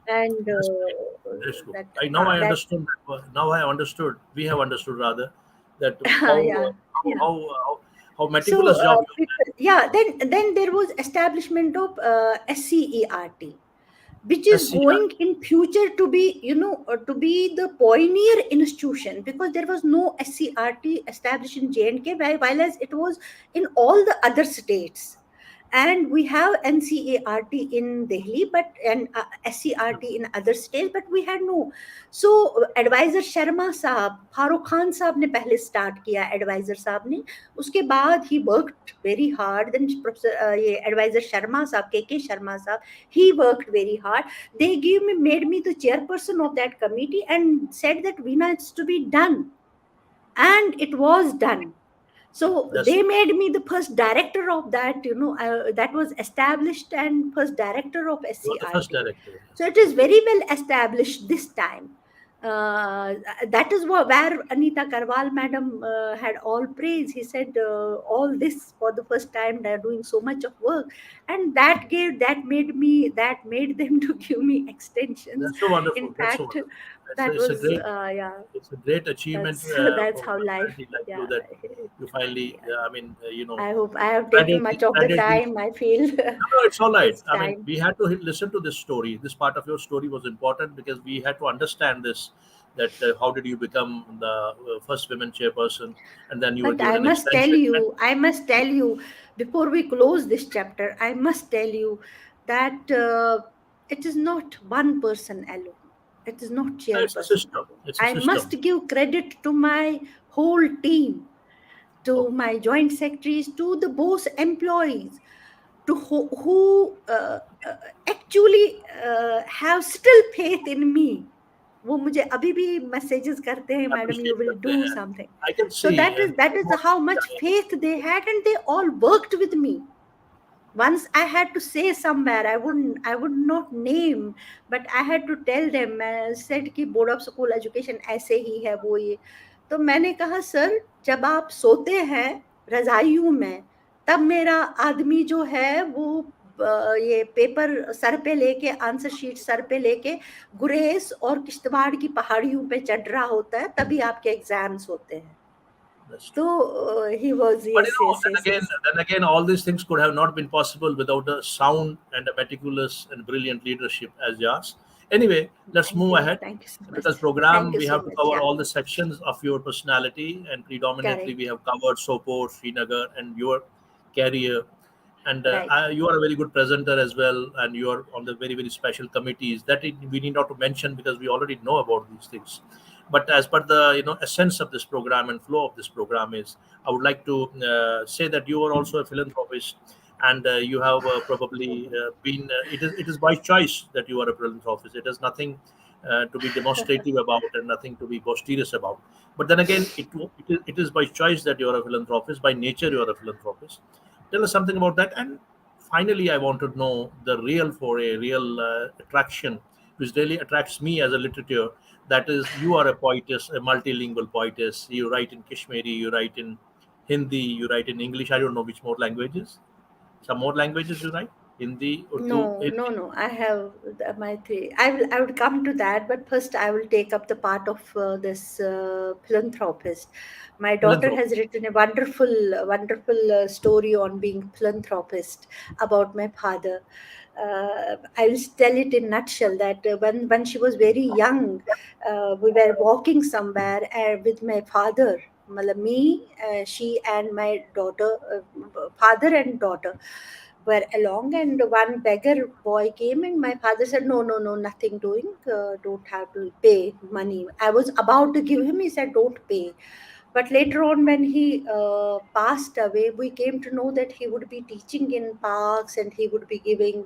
and That's right. That's true. that I now I that understood that. Now I understood. We have understood rather that yeah, yeah. how So, meticulous job you have yeah, then there was establishment of SCERT, which done. is SCR. going in future to be, to be the pioneer institution, because there was no SCRT established in J&K, while as it was in all the other states. And we have NCART in Delhi, but and SCRT in other states, but we had no. So advisor Sharma साहब, फारूक खान साहब ने पहले start किया, adviser साहब ने. उसके बाद he worked very hard. Then Professor ये advisor Sharma साहब, के Sharma साहब, he worked very hard. They made me the chairperson of that committee and said that Veena, it's to be done, and it was done. So That's they made me the first director of that, that was established, and first director of you are the first SCRT. director. So it is very well established this time. That is where Anita Karwal madam had all praise. He said all this for the first time, they are doing so much of work, and that made them to give me extensions. That's so In wonderful. That's so fact, wonderful. that It's a was great yeah, it's a great achievement that's that's for how a life, personality like you yeah. that you finally I hope I have taken added much of the added these. time. I feel No, no, it's all right. it's I mean, time. we had to listen to this story. This part of your story was important because we had to understand this. That how did you become the first women chairperson, and then you were But given an extension. And I must tell you, before we close this chapter, I must tell you that it is not one person alone. It is not it's a chairperson system. alone. It's a I must system. give credit to my whole team, to Okay, my joint secretaries, to the boss employees, to who actually have still faith in me. वो मुझे अभी भी messages करते हैं, madam you appreciate will करते do हैं. Something. I can So see, and that is how much faith they had, and they all worked with me. Once I had to say somewhere, I would not name, but I had to tell them. मैं said कि board of school education ऐसे ही है, वो ये. तो मैंने कहा, sir, जब आप सोते हैं रजाइयों में, तब मेरा आदमी जो है वो ये पेपर सर पे लेके, आंसर शीट सर पे लेके गुरेज और किश्तवाड़ की पहाड़ियों पे चढ़ रहा होता है, तभी आपके एग्जाम्स होते हैं. that's true. तो he was, But yes, yes, yes, yes. then again, all these things could have not been possible without a sound and a meticulous and brilliant leadership as yours. Anyway, let's Thank move you. ahead, Thank you so much. because Thank program you we so have to much. cover Yeah. all the sections of your personality, and predominantly we Correct. have covered Sopor, Srinagar, and your career. And Right. you are a very good presenter as well, and you are on the very very special committees that we need not to mention because we already know about these things. But as per the essence of this program and flow of this program is, I would like to say that you are also a philanthropist, and you have probably been. It is by choice that you are a philanthropist. It is nothing to be demonstrative about and nothing to be boisterous about. But then again, it is by choice that you are a philanthropist. By nature, you are a philanthropist. Tell us something about that. And finally, I want to know the real for a real attraction, which really attracts me as a literature. That is, you are a poetess, a multilingual poetess. You write in Kashmiri, you write in Hindi, you write in English. I don't know which more languages. Some more languages you write? Hindi, Urdu, No, no, Hindi, no. I have my three. I would come to that, but first I will take up the part of this philanthropist. My daughter has philanthropy. written a wonderful story on being philanthropist about my father. I will tell it in nutshell that when she was very young, we were walking somewhere with my father. Matlab me, she and my daughter, father and daughter were along, and one beggar boy came, and my father said, no, no, no, nothing doing, don't have to pay money. I was about to give him, he said, don't pay. But later on, when he passed away, we came to know that he would be teaching in parks, and he would be giving,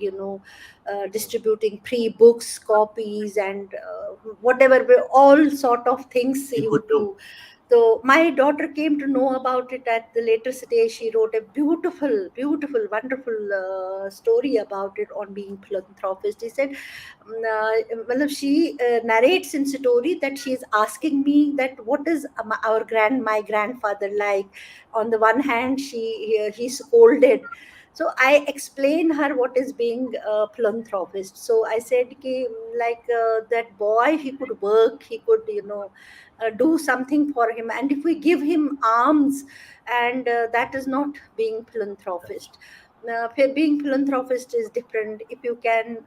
distributing free books, copies, and whatever, all sort of things You he could would do. do. So my daughter came to know about it at the later stage. She wrote a wonderful story about it on being philanthropist. He said, well, she narrates in story that she is asking me that what is my grandfather like. On the one hand, he scolded. So I explained her what is being a philanthropist. So I said, ki, like that boy, he could work, he could, do something for him, and if we give him alms, and that is not being Yes. philanthropist. Being philanthropist is different. If you can,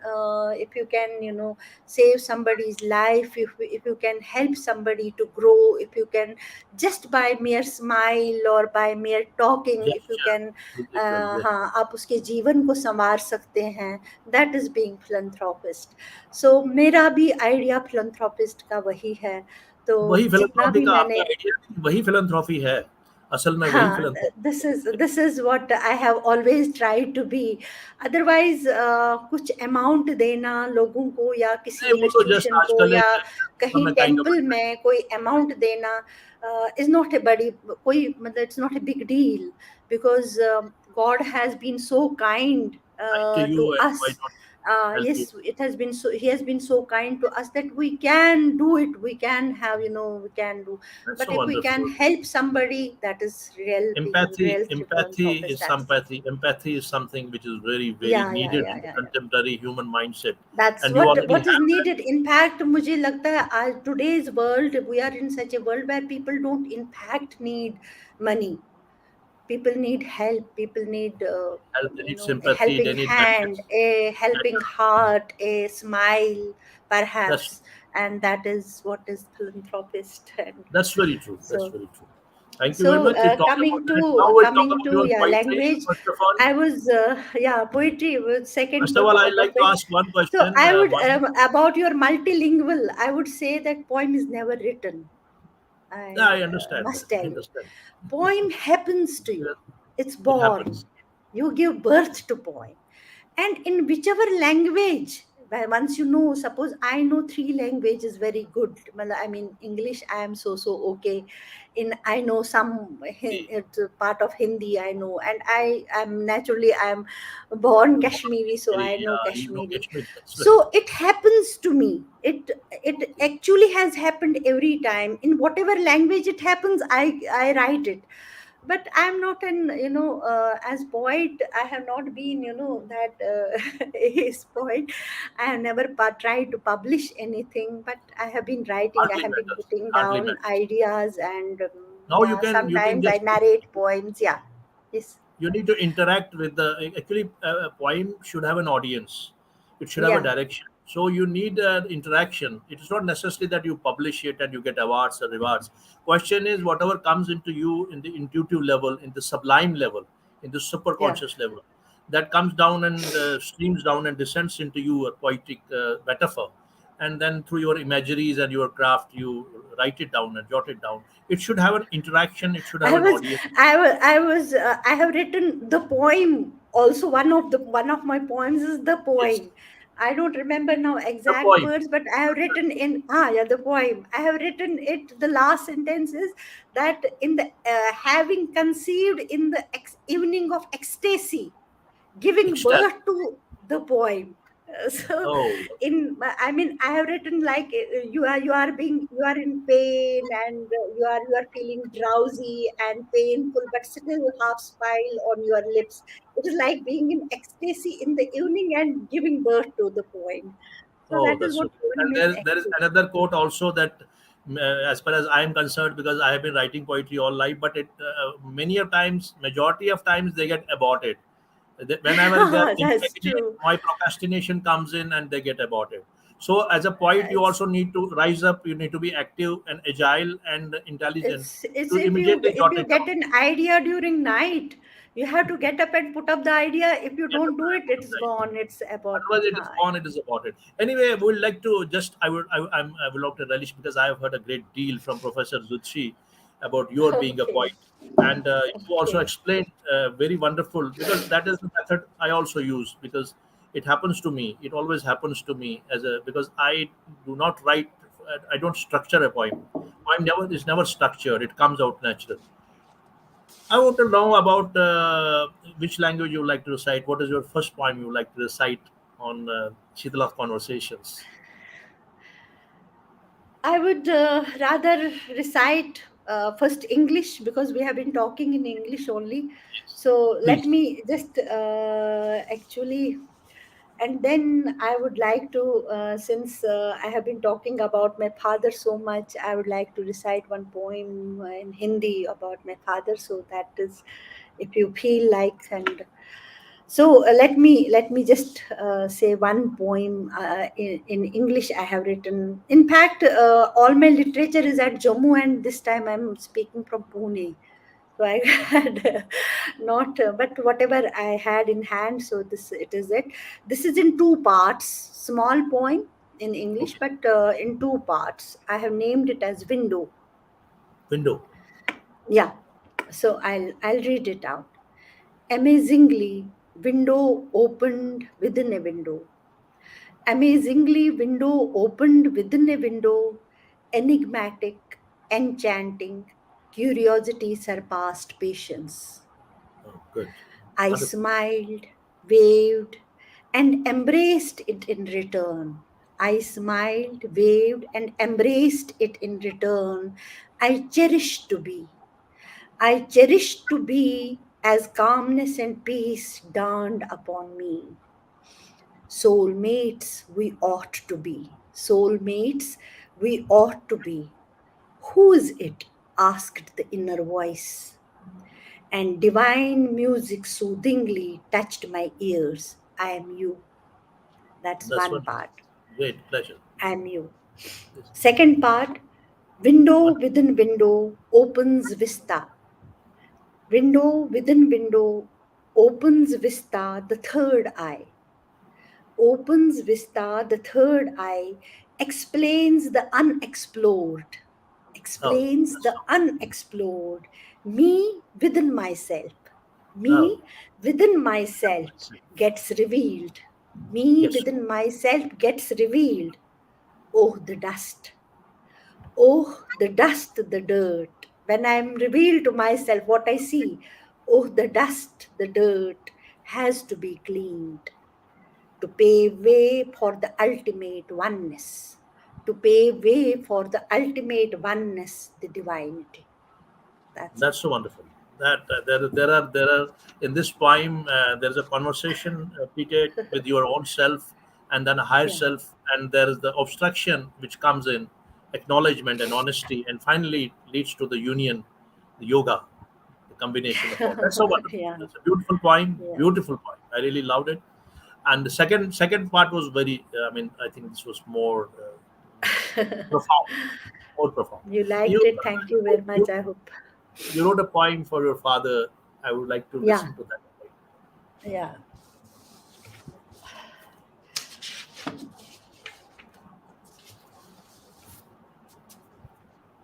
save somebody's life, if you can help somebody to grow, if you can, just by mere smile or by mere talking, if you Gesture. can, Different gesture. हाँ आप उसके जीवन को संवार सकते हैं, that is being philanthropist. So मेरा भी आइडिया philanthropist का वही है. तो वही जितना फिलंथ्रॉपी भी का आपका मैंने, आइडिया, वही फिलंथ्रॉपी है, असल में वही हाँ, philanthropy this is what I have always tried to be. Otherwise कुछ अमाउंट देना लोगों को, या किसी है। वो तो जस्ट इंस्टीट्यूशन को, आजकल या एक कहीं काइंड ऑफ टेम्पल में कोई अमाउंट देना इज नॉट ए बड़ी कोई मतलब it's not a big deal, because God has been so kind to to you, and us. why not help Yes, you? it has been so, he has been so kind to us that we can do it, we can have, we can do. That's But so if we can wonderful. help somebody, that is real being Empathy, real empathy philanthropist. is That's, sympathy. Empathy is something which is very, very yeah, yeah, needed yeah, in the yeah, yeah. contemporary human mindset, That's and you already what is have that. needed. In fact, मुझे लगता है आज today's world, we are in such a world where people don't in fact need money. People need help. People need, Help, they need a sympathy, they helping need hand, guidance. a helping That- heart, a smile, That's perhaps. And that is what is philanthropist. And that's very true. That's so, very true. Thank you very much. You talked about that. Now we'll talk coming about to, your yeah, poetry. language. First of all, I was, yeah, poetry was second, first of all, I'd but like to ask one so question. I would, One, about your multilingual, I would say that poem is never written. yeah, I I understand that. must tell I you, understand. poem happens to Yeah, you. It's it born. happens. You give birth to poem, and in whichever language, once you know, suppose I know three languages very good. I mean, English I am so okay. In I know some The it's a part of Hindi I know, and I am naturally I am born Kashmiri, so I know you know Kashmiri. Kashmiri. That's very So it happens to me. It actually has happened every time. In whatever language it happens, I write it. But I'm not an, as poet, I have not been, that is poet. I have never tried to publish anything, but I have been writing, I hardly have been matters. putting Hardly down matters. ideas, and Now yeah, you can sometimes I just narrate poems. Yeah. Yes. you need to interact with the, actually a poem should have an audience. It should have a Yeah. direction. So you need interaction. It is not necessary that you publish it and you get awards or rewards. Question is whatever comes into you in the intuitive level, in the sublime level, in the Yeah. superconscious level, that comes down and streams down and descends into you, a poetic metaphor, and then through your imageries and your craft you write it down and jot it down. It should have an interaction, it should have I an was, audience. I have written the poem. Also, one of my poems is the Yes, poem. I don't remember now the exact poem. words, but I have written in yeah, the poem. I have written it. The last sentence is that in the having conceived in the evening of ecstasy, giving Ecstatic. birth to the poem. So Oh, I mean, I have written like you are in pain, and you are feeling drowsy and painful, but still half smile on your lips. It is like being in ecstasy in the evening and giving birth to the poem. So oh, that is that's so what good. poem And is there is actually. another quote also that, as far as I am concerned, because I have been writing poetry all life, but it many of times, majority of times, they get aborted. Whenever they are That's impregnated, true. my procrastination comes in and they get aborted. So, as a poet, you It's also need to rise up. You need to be active and agile and intelligent it's to immediately if jot you it get down. an idea during night, you have to get up and put up the idea. If you Get the don't do plan, it, put it's aside. gone. It's about Otherwise, it is time. gone. It is aborted. Anyway, we would like to just. I would love to relish because I have heard a great deal from Professor Zutshi about your being a Okay. poet, and you also Okay. explained very wonderful because that is the method I also use because it happens to me. It always happens to me as a because I do not write. I don't structure a poem. Poem never is never structured. It comes out natural. I want to know about which language you like to recite. What is your first poem you like to recite on Shitala Conversations? I would rather recite first English, because we have been talking in English only. Yes, So let please. me just actually, and then I would like to, since I have been talking about my father so much, I would like to recite one poem in Hindi about my father. So that is, if you feel like, and so let me just say one poem in English I have written. In fact, all my literature is at Jammu, and this time I'm speaking from Pune. So I had not, but whatever I had in hand. So this it is it. This is in two parts. Small poem in English, Okay. but in two parts. I have named it as Window. Window. Yeah. So I'll read it out. Amazingly, window opened within a window. Amazingly, window opened within a window. Enigmatic, enchanting, curiosity surpassed patience. Oh, good. I Wonderful. smiled, waved, and embraced it in return. I smiled, waved, and embraced it in return. I cherished to be. I cherished to be as calmness and peace dawned upon me. Soulmates we ought to be. Soulmates we ought to be. Who is it? Asked the inner voice. And divine music soothingly touched my ears. I am you. That's That's one wonderful. part. Great pleasure. I am you. Yes. Second part, window Wonderful. within window opens vista. Window within window opens vista, the third eye. Opens vista, the third eye, explains the unexplored. Oh, Explains that's the so. unexplored. Me within myself. Oh, Me within myself gets revealed. Me yes. within myself gets revealed. Oh, the dust. Oh, the dust, the dirt. When I am revealed to myself what I see, oh, the dust, the dirt has to be cleaned to pave way for the ultimate oneness. To pave way for the ultimate oneness, the divinity. That's it. That's so wonderful. That there are in this poem there is a conversation repeated with your own self and then a higher Yeah. self, and there is the obstruction which comes in acknowledgement and honesty, and finally it leads to the union, the yoga, the combination of all. That's so wonderful. Yeah. That's a beautiful poem. Yeah. Beautiful poem. I really loved it. And the second part was very. I mean, I think this was more profound, more profound. You liked You, it. Thank you very much. you I hope. you wrote a poem for your father. I would like to Yeah, listen to that. yeah.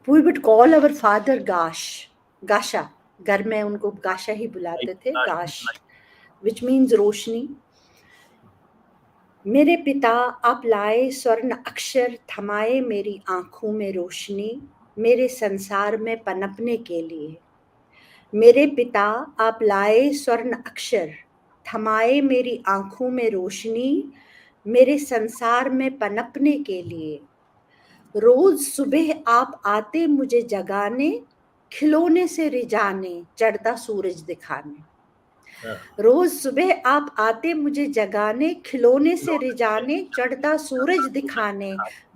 We would call our father Gash, Gasha. घर में उनको गाशा ही Like, बुलाते थे, like, Gaash, like, which means रोशनी. मेरे पिता आप लाए स्वर्ण अक्षर, थमाए मेरी आंखों में रोशनी, मेरे संसार में पनपने के लिए. मेरे पिता आप लाए स्वर्ण अक्षर, थमाए मेरी आंखों में रोशनी, मेरे संसार में पनपने के लिए. रोज सुबह आप आते मुझे जगाने, खिलौने से रिझाने, चढ़ता सूरज दिखाने. uh, रोज सुबह आप आते मुझे जगाने, खिलौने से रिझाने, चढ़ता सूरज दिखाने.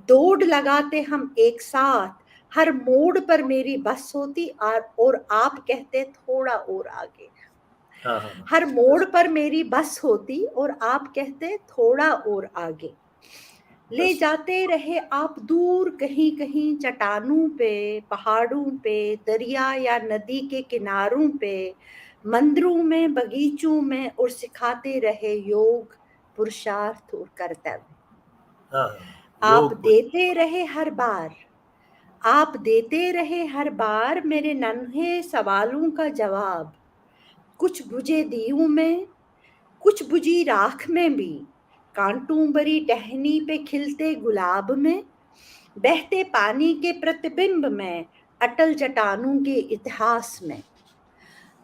दौड़ लगाते हम एक साथ, हर मोड़ पर मेरी बस होती और आप कहते थोड़ा और आगे. हर मोड़ that's, पर मेरी बस होती और आप कहते थोड़ा और आगे. ले that's, जाते रहे आप दूर कहीं कहीं, चट्टानों पे, पहाड़ों पे, दरिया या नदी के किनारों पे, मंदिरों में, बगीचों में, और सिखाते रहे योग, पुरुषार्थ और कर्तव्य. uh, आप योग. देते रहे हर बार, आप देते रहे हर बार मेरे नन्हे सवालों का जवाब. कुछ बुझे दियों में, कुछ बुझी राख में भी, कांटों भरी टहनी पे खिलते गुलाब में, बहते पानी के प्रतिबिंब में, अटल चट्टानों के इतिहास में,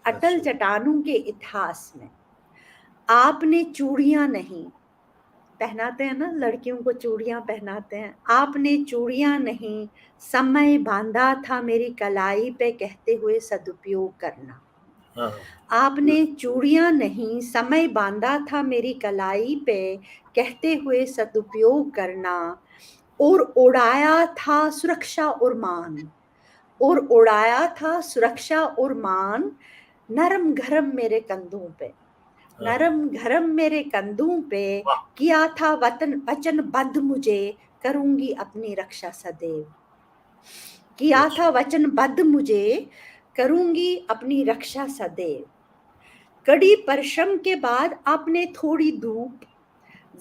That's अटल true. चट्टानों के इतिहास में. आपने चूड़ियां नहीं पहनाते हैं ना, लड़कियों को चूड़ियां पहनाते हैं. आपने चूड़ियां नहीं समय बांधा था मेरी कलाई पे, कहते हुए सदुपयोग करना. Uh, आपने चूड़ियां नहीं समय बांधा था मेरी कलाई पे, कहते हुए सदुपयोग करना. और उड़ाया था सुरक्षा और मान, और उड़ाया था सुरक्षा और मान, नरम गरम मेरे कंधों पे, uh, नरम गरम मेरे कंधों पे. wow, किया था वचनबद्ध मुझे, करूंगी अपनी रक्षा सदैव. किया that's था true. वचनबद्ध मुझे, करूंगी अपनी रक्षा सदैव. कड़ी परिश्रम के बाद आपने थोड़ी धूप,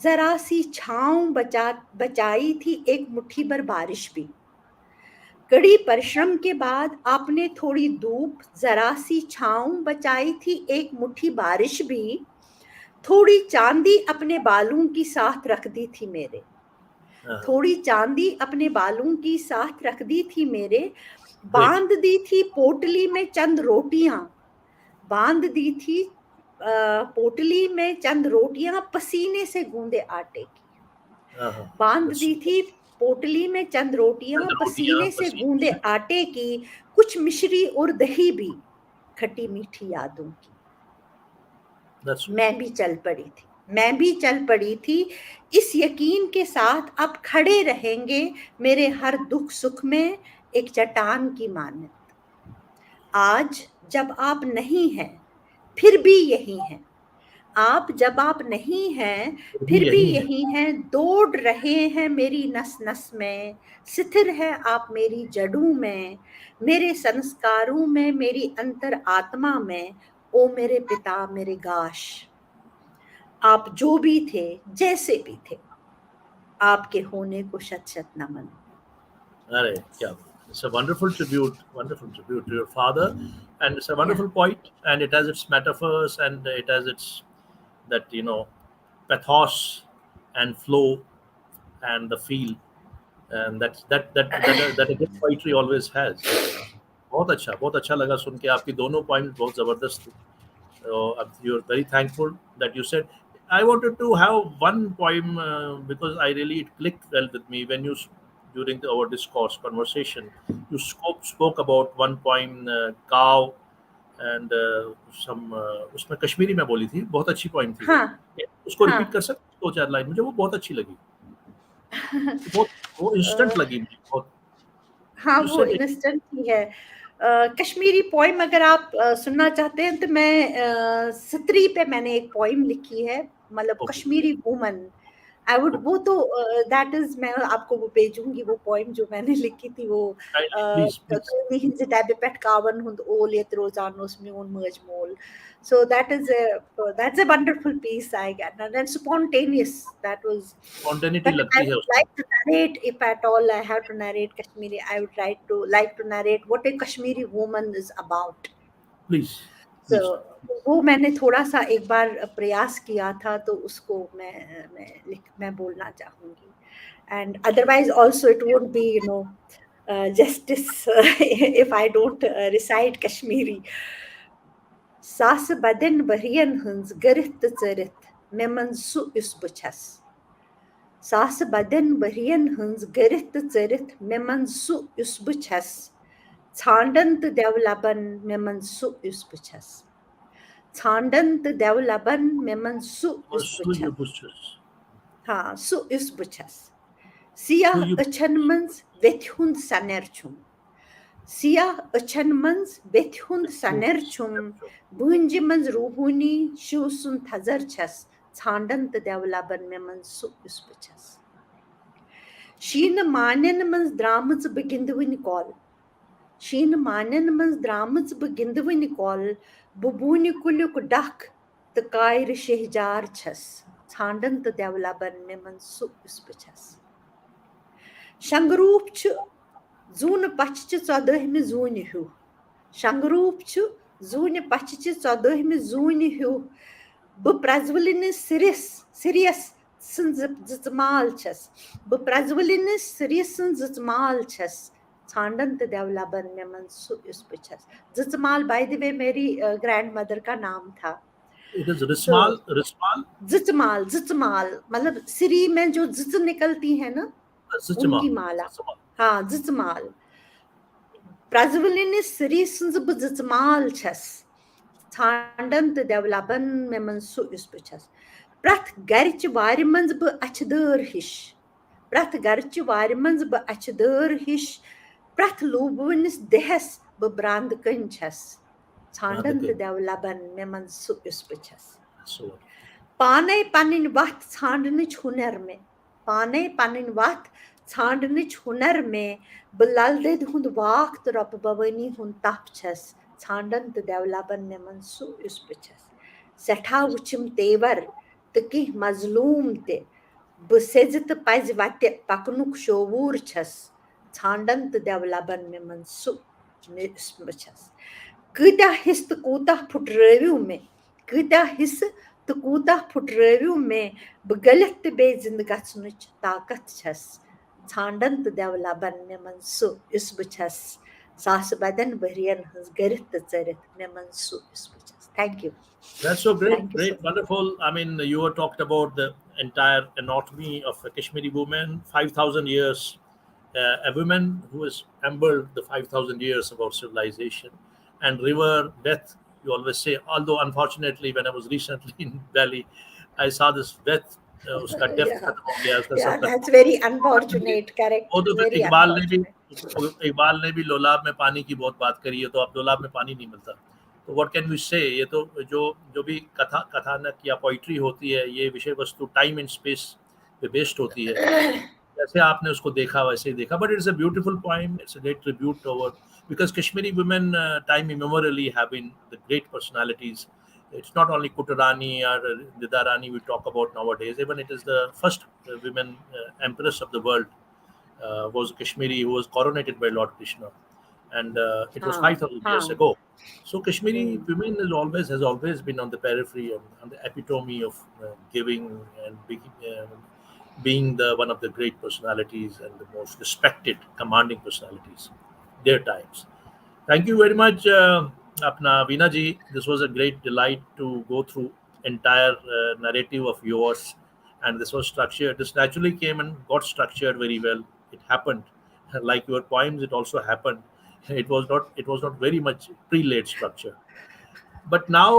जरा सी छांव बचाई थी एक मुट्ठी भर बारिश भी. कड़ी परिश्रम के बाद आपने थोड़ी धूप, जरा सी छांव बचाई थी एक मुट्ठी बारिश भी. थोड़ी चांदी अपने बालों की साथ रख दी थी मेरे, Uh, थोड़ी चांदी अपने बालों की साथ रख दी थी मेरे. great. बांध दी थी पोटली में चंद रोटियां, बांध दी थी पोटली में चंद रोटियां, पसीने से गूंदे आटे की. Uh, बांध that's दी थी पोटली में चंद रोटियां, रोटियां पसीने से पसीने गूंदे से. आटे की. कुछ मिश्री और दही भी, खट्टी मीठी यादों की. That's true. मैं भी चल पड़ी थी, मैं भी चल पड़ी थी, इस यकीन के साथ अब खड़े रहेंगे मेरे हर दुख सुख में, एक चट्टान की मानत. आज जब आप नहीं हैं फिर भी यही हैं, आप जब आप नहीं हैं फिर भी फिर भी यही है. यही हैं. दौड़ रहे हैं मेरी नस नस में, स्थिर है आप मेरी जड़ों में, मेरे संस्कारों में, मेरी अंतर आत्मा में. ओ मेरे पिता मेरे गाश, आप जो भी थे जैसे भी थे, आपके होने को शत शत नमन. Alright, yeah. It's a wonderful tribute to your father, and it's a Yeah. wonderful point, and it has its metaphors, and it has its that pathos and flow and the feel, and that a good poetry always has. बहुत अच्छा लगा सुन के आपकी दोनों point बहुत जबरदस्त थी. So you're very thankful that you said. I wanted to have one poem because I really it clicked well with me when during our discourse conversation you spoke about one poem cow and some उसमें कश्मीरी में बोली थी बहुत अच्छी poem थी वो. हाँ. उसको हाँ. रिपीट कर सकते हो 2-4 लाइन मुझे वो बहुत अच्छी लगी. बहुत वो इंस्टेंट लगी मुझे बहुत. हाँ, You वो said it. इंस्टेंट ही है. कश्मीरी पोइम अगर आप सुनना चाहते हैं तो मैं सत्री पे मैंने एक पोइम लिखी है, मतलब Okay. Kashmiri woman, I would, Okay. वो तो दैट इज, मैं आपको वो भेजूंगी वो पोइम जो मैंने लिखी थी वो Kindly, please, please. कौमी हिंद डबे पे कावन हुंद ओल ये रोजान उस म्यून मज मोल. So that is a, that's a wonderful piece I get, and spontaneous that was. Spontaneity But I लगती है would उसमें. like to narrate, if at all I have to narrate Kashmiri, I would like to narrate what a Kashmiri woman is about. Please, So please. वो मैंने थोड़ा सा एक बार प्रयास किया था, तो उसको मैं बोलना चाहूंगी. And otherwise also it won't be, justice if I don't recite Kashmiri. Sas baden bariyan hınz garith tsarit meman su isbuchas. Sas baden bariyan hınz garith tsarit meman su isbuchas. Țhandan tı devlaban meman su isbuchas. Țhandan tı devlaban meman su Su isbuchas. yubusçuz. Ha, su isbuchas. Siyah Su açan mınz vethund sanerçum. Siyah açan mınz vethund sanerçum. yubusçuz. Bunji mınz ruhuni şusun tazarças. Țhandan tı devlaban meman su isbuchas. Şiin manen mınz dramız begindwini kol. Şiin manen mınz dramız begindwini kol. Bubuni kuluk dak tı kayr şehjar ças. Țhandan tı devlaban meman su isbuchas. Şangrup çı zun paççı çadahmi zuni hu. Şangrup çı zun paççı çadahmi zuni hu. Bu prazvulini Sirius sın zıtmal ças. Bu prazvulini Sirius'ın zıtmal ças. Țhandan tı devlaban meman su isbuchas. Zıtmal, by the way, मेरी grandmother का नाम था. It is So rismal, rismal, जितमाल जितमाल मतलब सिरी में जो जित निकलती है ना, zıçma, उनकी माला. zıçma. हाँ, जितमाल. Prazvulini Siri sınzı bu जितमाल छस. Țhandan tı devlaban meman su isbuchas. Prat garç vari manz bu açdır hiş. Prat garç vari manz bu açdır hiş. Prat lobunis dehes bu brand kanças. Țhandan tı Radhike. devlaban meman su isbuchas. So wonderful. पाने पनिन वक्त छांडनिच हुनर में. पाने पनिन वक्त छांडनिच हुनर में बलल दे हुंद वक्त रप बवनी हुंद तप छस. छांडन त देवलाबन में मनसु इस पिछस. सठा उचिम तेवर तकी मजलूम ते बसेजत पज वते पकनुक शोवूर छस. छांडन त देवलाबन में मनसु इस पिछस. कूता हिस त कूता फुटरव्यू में. कूता हिस तो कूता फुटरव्यू में बगलत ते बे जिंदगचनुच ताकत छस. छांडन त देवलाबन में मनसु इस बचस. सास बदन बरियन हंस गरित चरित में मनसु इस बचस. Thank you. That's so great, Thank you so great, much. wonderful. I mean, you were talked about the entire anatomy of a Kashmiri woman, 5,000 years, a woman who has ambled the 5,000 years about civilization and river death. You always say, although unfortunately, when I was recently in Delhi, I saw this death, उसका depth Yeah, खत्म हो गया, उसका सब yeah, खत्म that's हो very गया. unfortunate. Correct. वो तो फिर Very unfortunate. इकबाल ने भी लोलाब में पानी की बहुत बात करी है, तो अब लोलाब में पानी नहीं मिलता. तो व्हाट कैन वी से, ये तो जो जो भी कथानक या पोइट्री होती है, ये विषय वस्तु टाइम एंड स्पेस पे बेस्ड होती है. जैसे आपने उसको देखा वैसे ही देखा, but it's a beautiful poem, it's a great tribute over, because Kashmiri women time immemorially have been the great personalities. It's not only Kutarani or Nida Rani we talk about nowadays, even it is the first women empress of the world, was Kashmiri, who was coronated by Lord Krishna, and it was हाँ, 5,000 years हाँ. ago. So Kashmiri Hmm. women has always been on the periphery and on the epitome of giving and being the one of the great personalities and the most respected, commanding personalities. Their times. Thank you very much, Apna Veena ji. This was a great delight to go through entire narrative of yours, and this was structured. This naturally came and got structured very well. It happened, like your poems. It also happened. It was not. It was not very much pre-laid structure. But now,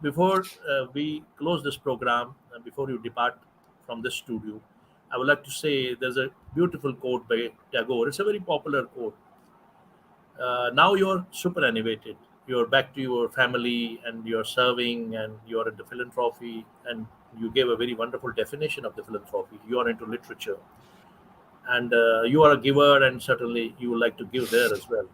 before we close this program, before you depart from this studio, I would like to say there's a beautiful quote by Tagore. It's a very popular quote. Now you're superannuated. you're back to your family and you're serving and you're into philanthropy, and you gave a very wonderful definition of the philanthropy. You are into literature, and you are a giver, and certainly you would like to give there as well.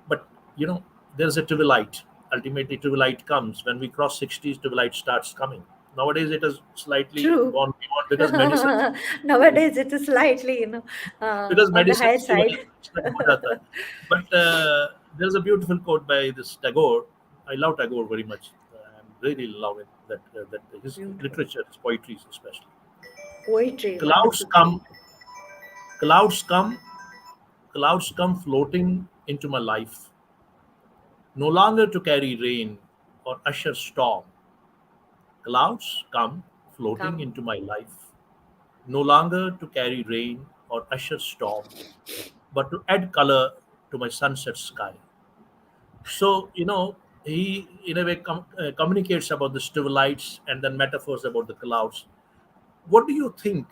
But you know, there's a twilight. Ultimately, twilight comes when we cross 60s. Twilight starts coming. Nowadays it has slightly True. gone beyond because medicines, Nowadays, it is slightly, because on the higher medicines even side. start budata. But there's a beautiful quote by this Tagore. I love Tagore very much. I'm really loving that his Beautiful. literature, his poetry especially. Poetry, Clouds wonderful to come, read. clouds come, clouds come floating into my life, no longer to carry rain or usher storm. Clouds come floating Come. into my life, no longer to carry rain or usher storm, but to add color to my sunset sky. So, he in a way communicates about the lights and then metaphors about the clouds. What do you think?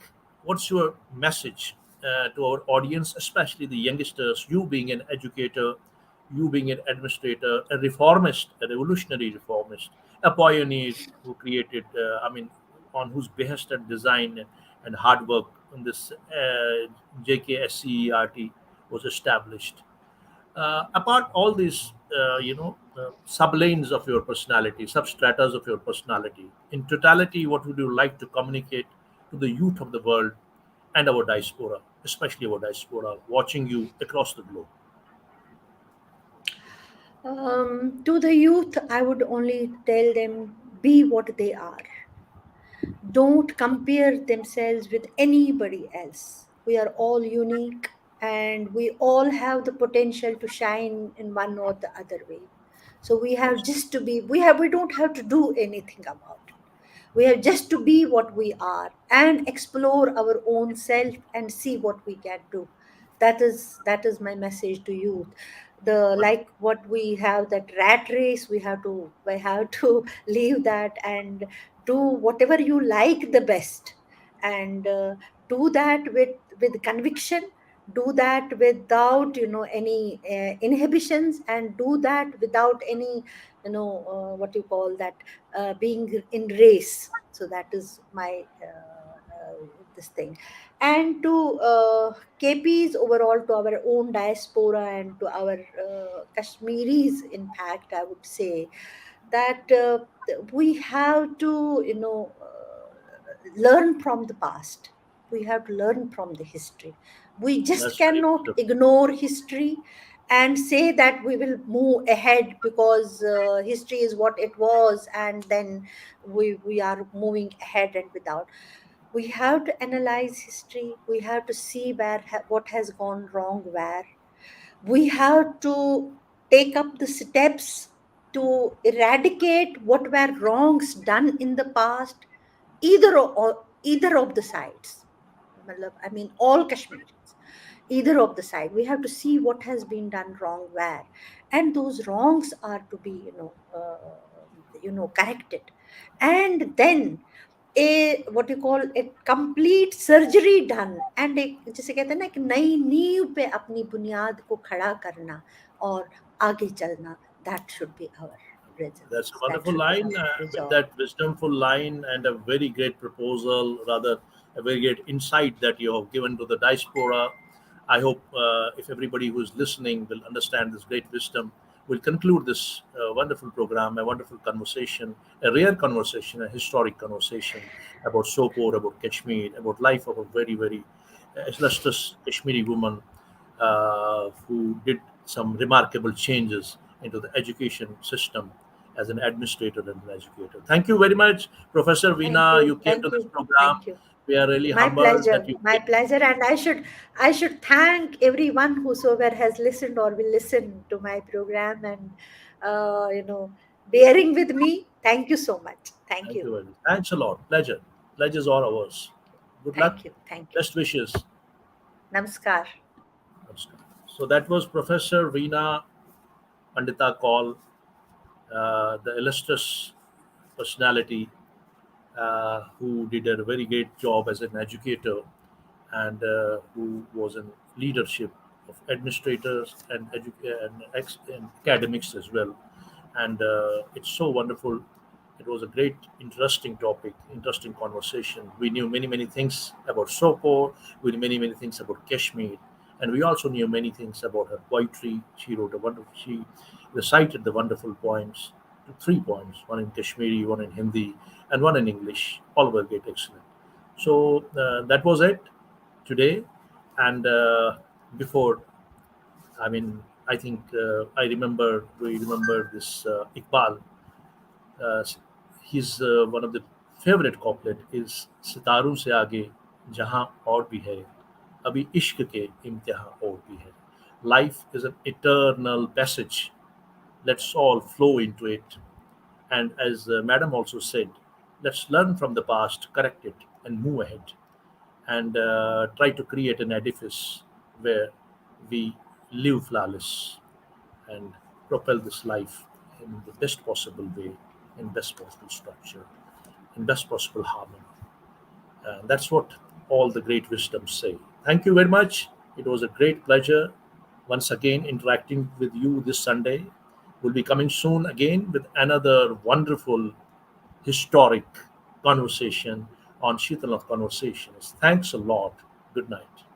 What's your message to our audience, especially the youngsters? You being an educator, you being an administrator, a reformist, a revolutionary reformist, a pioneer who created, on whose behest and design and hard work on this JKSCERT was established. Apart all these sublanes of your personality, substratas of your personality, in totality, what would you like to communicate to the youth of the world and our diaspora, especially our diaspora watching you across the globe? To the youth, I would only tell them, be what they are. Don't compare themselves with anybody else. We are all unique, and we all have the potential to shine in one or the other way. So we have Yes, just to be, we don't have to do anything about it. We have just to be what we are and explore our own self and see what we can do. That is my message to youth. The wonderful. like what we have, that rat race, we have to leave that and do whatever you like the best, and do that with conviction. Do that without any inhibitions, and do that without any what you call that, being in race. So that is my this thing. And to KPs overall, to our own diaspora, and to our Kashmiris, in fact, I would say that we have to learn from the past. We have to learn from the history. We just That's very cannot wonderful. ignore history and say that we will move ahead because history is what it was, and then we are moving ahead. And without, we have to analyze history. We have to see what has gone wrong where. We have to take up the steps to eradicate what were wrongs done in the past, either of the sides. I mean, all Kashmiris, either of the side. We have to see what has been done wrong where, and those wrongs are to be corrected. And then a what you call a complete surgery done, and एक जैसे कहते हैं ना, एक नई नींव पे अपनी बुनियाद को खड़ा करना और आगे चलना. That should be our That's a resilience. That wonderful should be line. our With resolve. that wisdomful line and a very great proposal, rather a very great insight that you have given to the diaspora, I hope if everybody who is listening will understand this great wisdom, we'll conclude this wonderful program, a wonderful conversation, a rare conversation, a historic conversation about Sopor, about Kashmir, about life of a very, very illustrious Kashmiri woman who did some remarkable changes into the education system as an administrator and an educator. Thank you very much, Professor Thank Veena. You you, came to thank this you, program. thank you. We are really My humbled that pleasure, you my came. pleasure. And I should thank everyone whosoever has listened or will listen to my program, and bearing with me. Thank you so much. Thank Thank you. you very much. Thanks a lot. Pleasure. Pleasure is all ours. Good luck. Thank you. Thank you. Best wishes. Namaskar. Namaskar. So that was Professor Veena Pandita Kaul, the illustrious personality who did a very great job as an educator and who was in leadership of administrators and academics as well. and it's so wonderful. It was a great, interesting topic, interesting conversation. We knew many, many things about Sopor. We knew many, many things about Kashmir, and we also knew many things about her poetry. She wrote a wonderful. She recited the wonderful poems, 3 poems, one in Kashmiri, one in Hindi, and one in English. All were great, excellent. So that was it today, and before, I mean, I think I remember. We remember this Iqbal. uh, his one of the favorite couplet is सितारों से आगे जहां और भी है अभी इश्क के इम्तिहान और भी है. Life is an eternal passage. Let's all flow into it. And as Madam also said, let's learn from the past, correct it, and move ahead. And try to create an edifice where we live flawless and propel this life in the best possible way, in best possible structure, in best possible harmony. That's what all the great wisdoms say. Thank you very much. It was a great pleasure once again interacting with you this Sunday. We'll be coming soon again with another wonderful historic conversation on Sheetal of Conversations. Thanks a lot. Good night.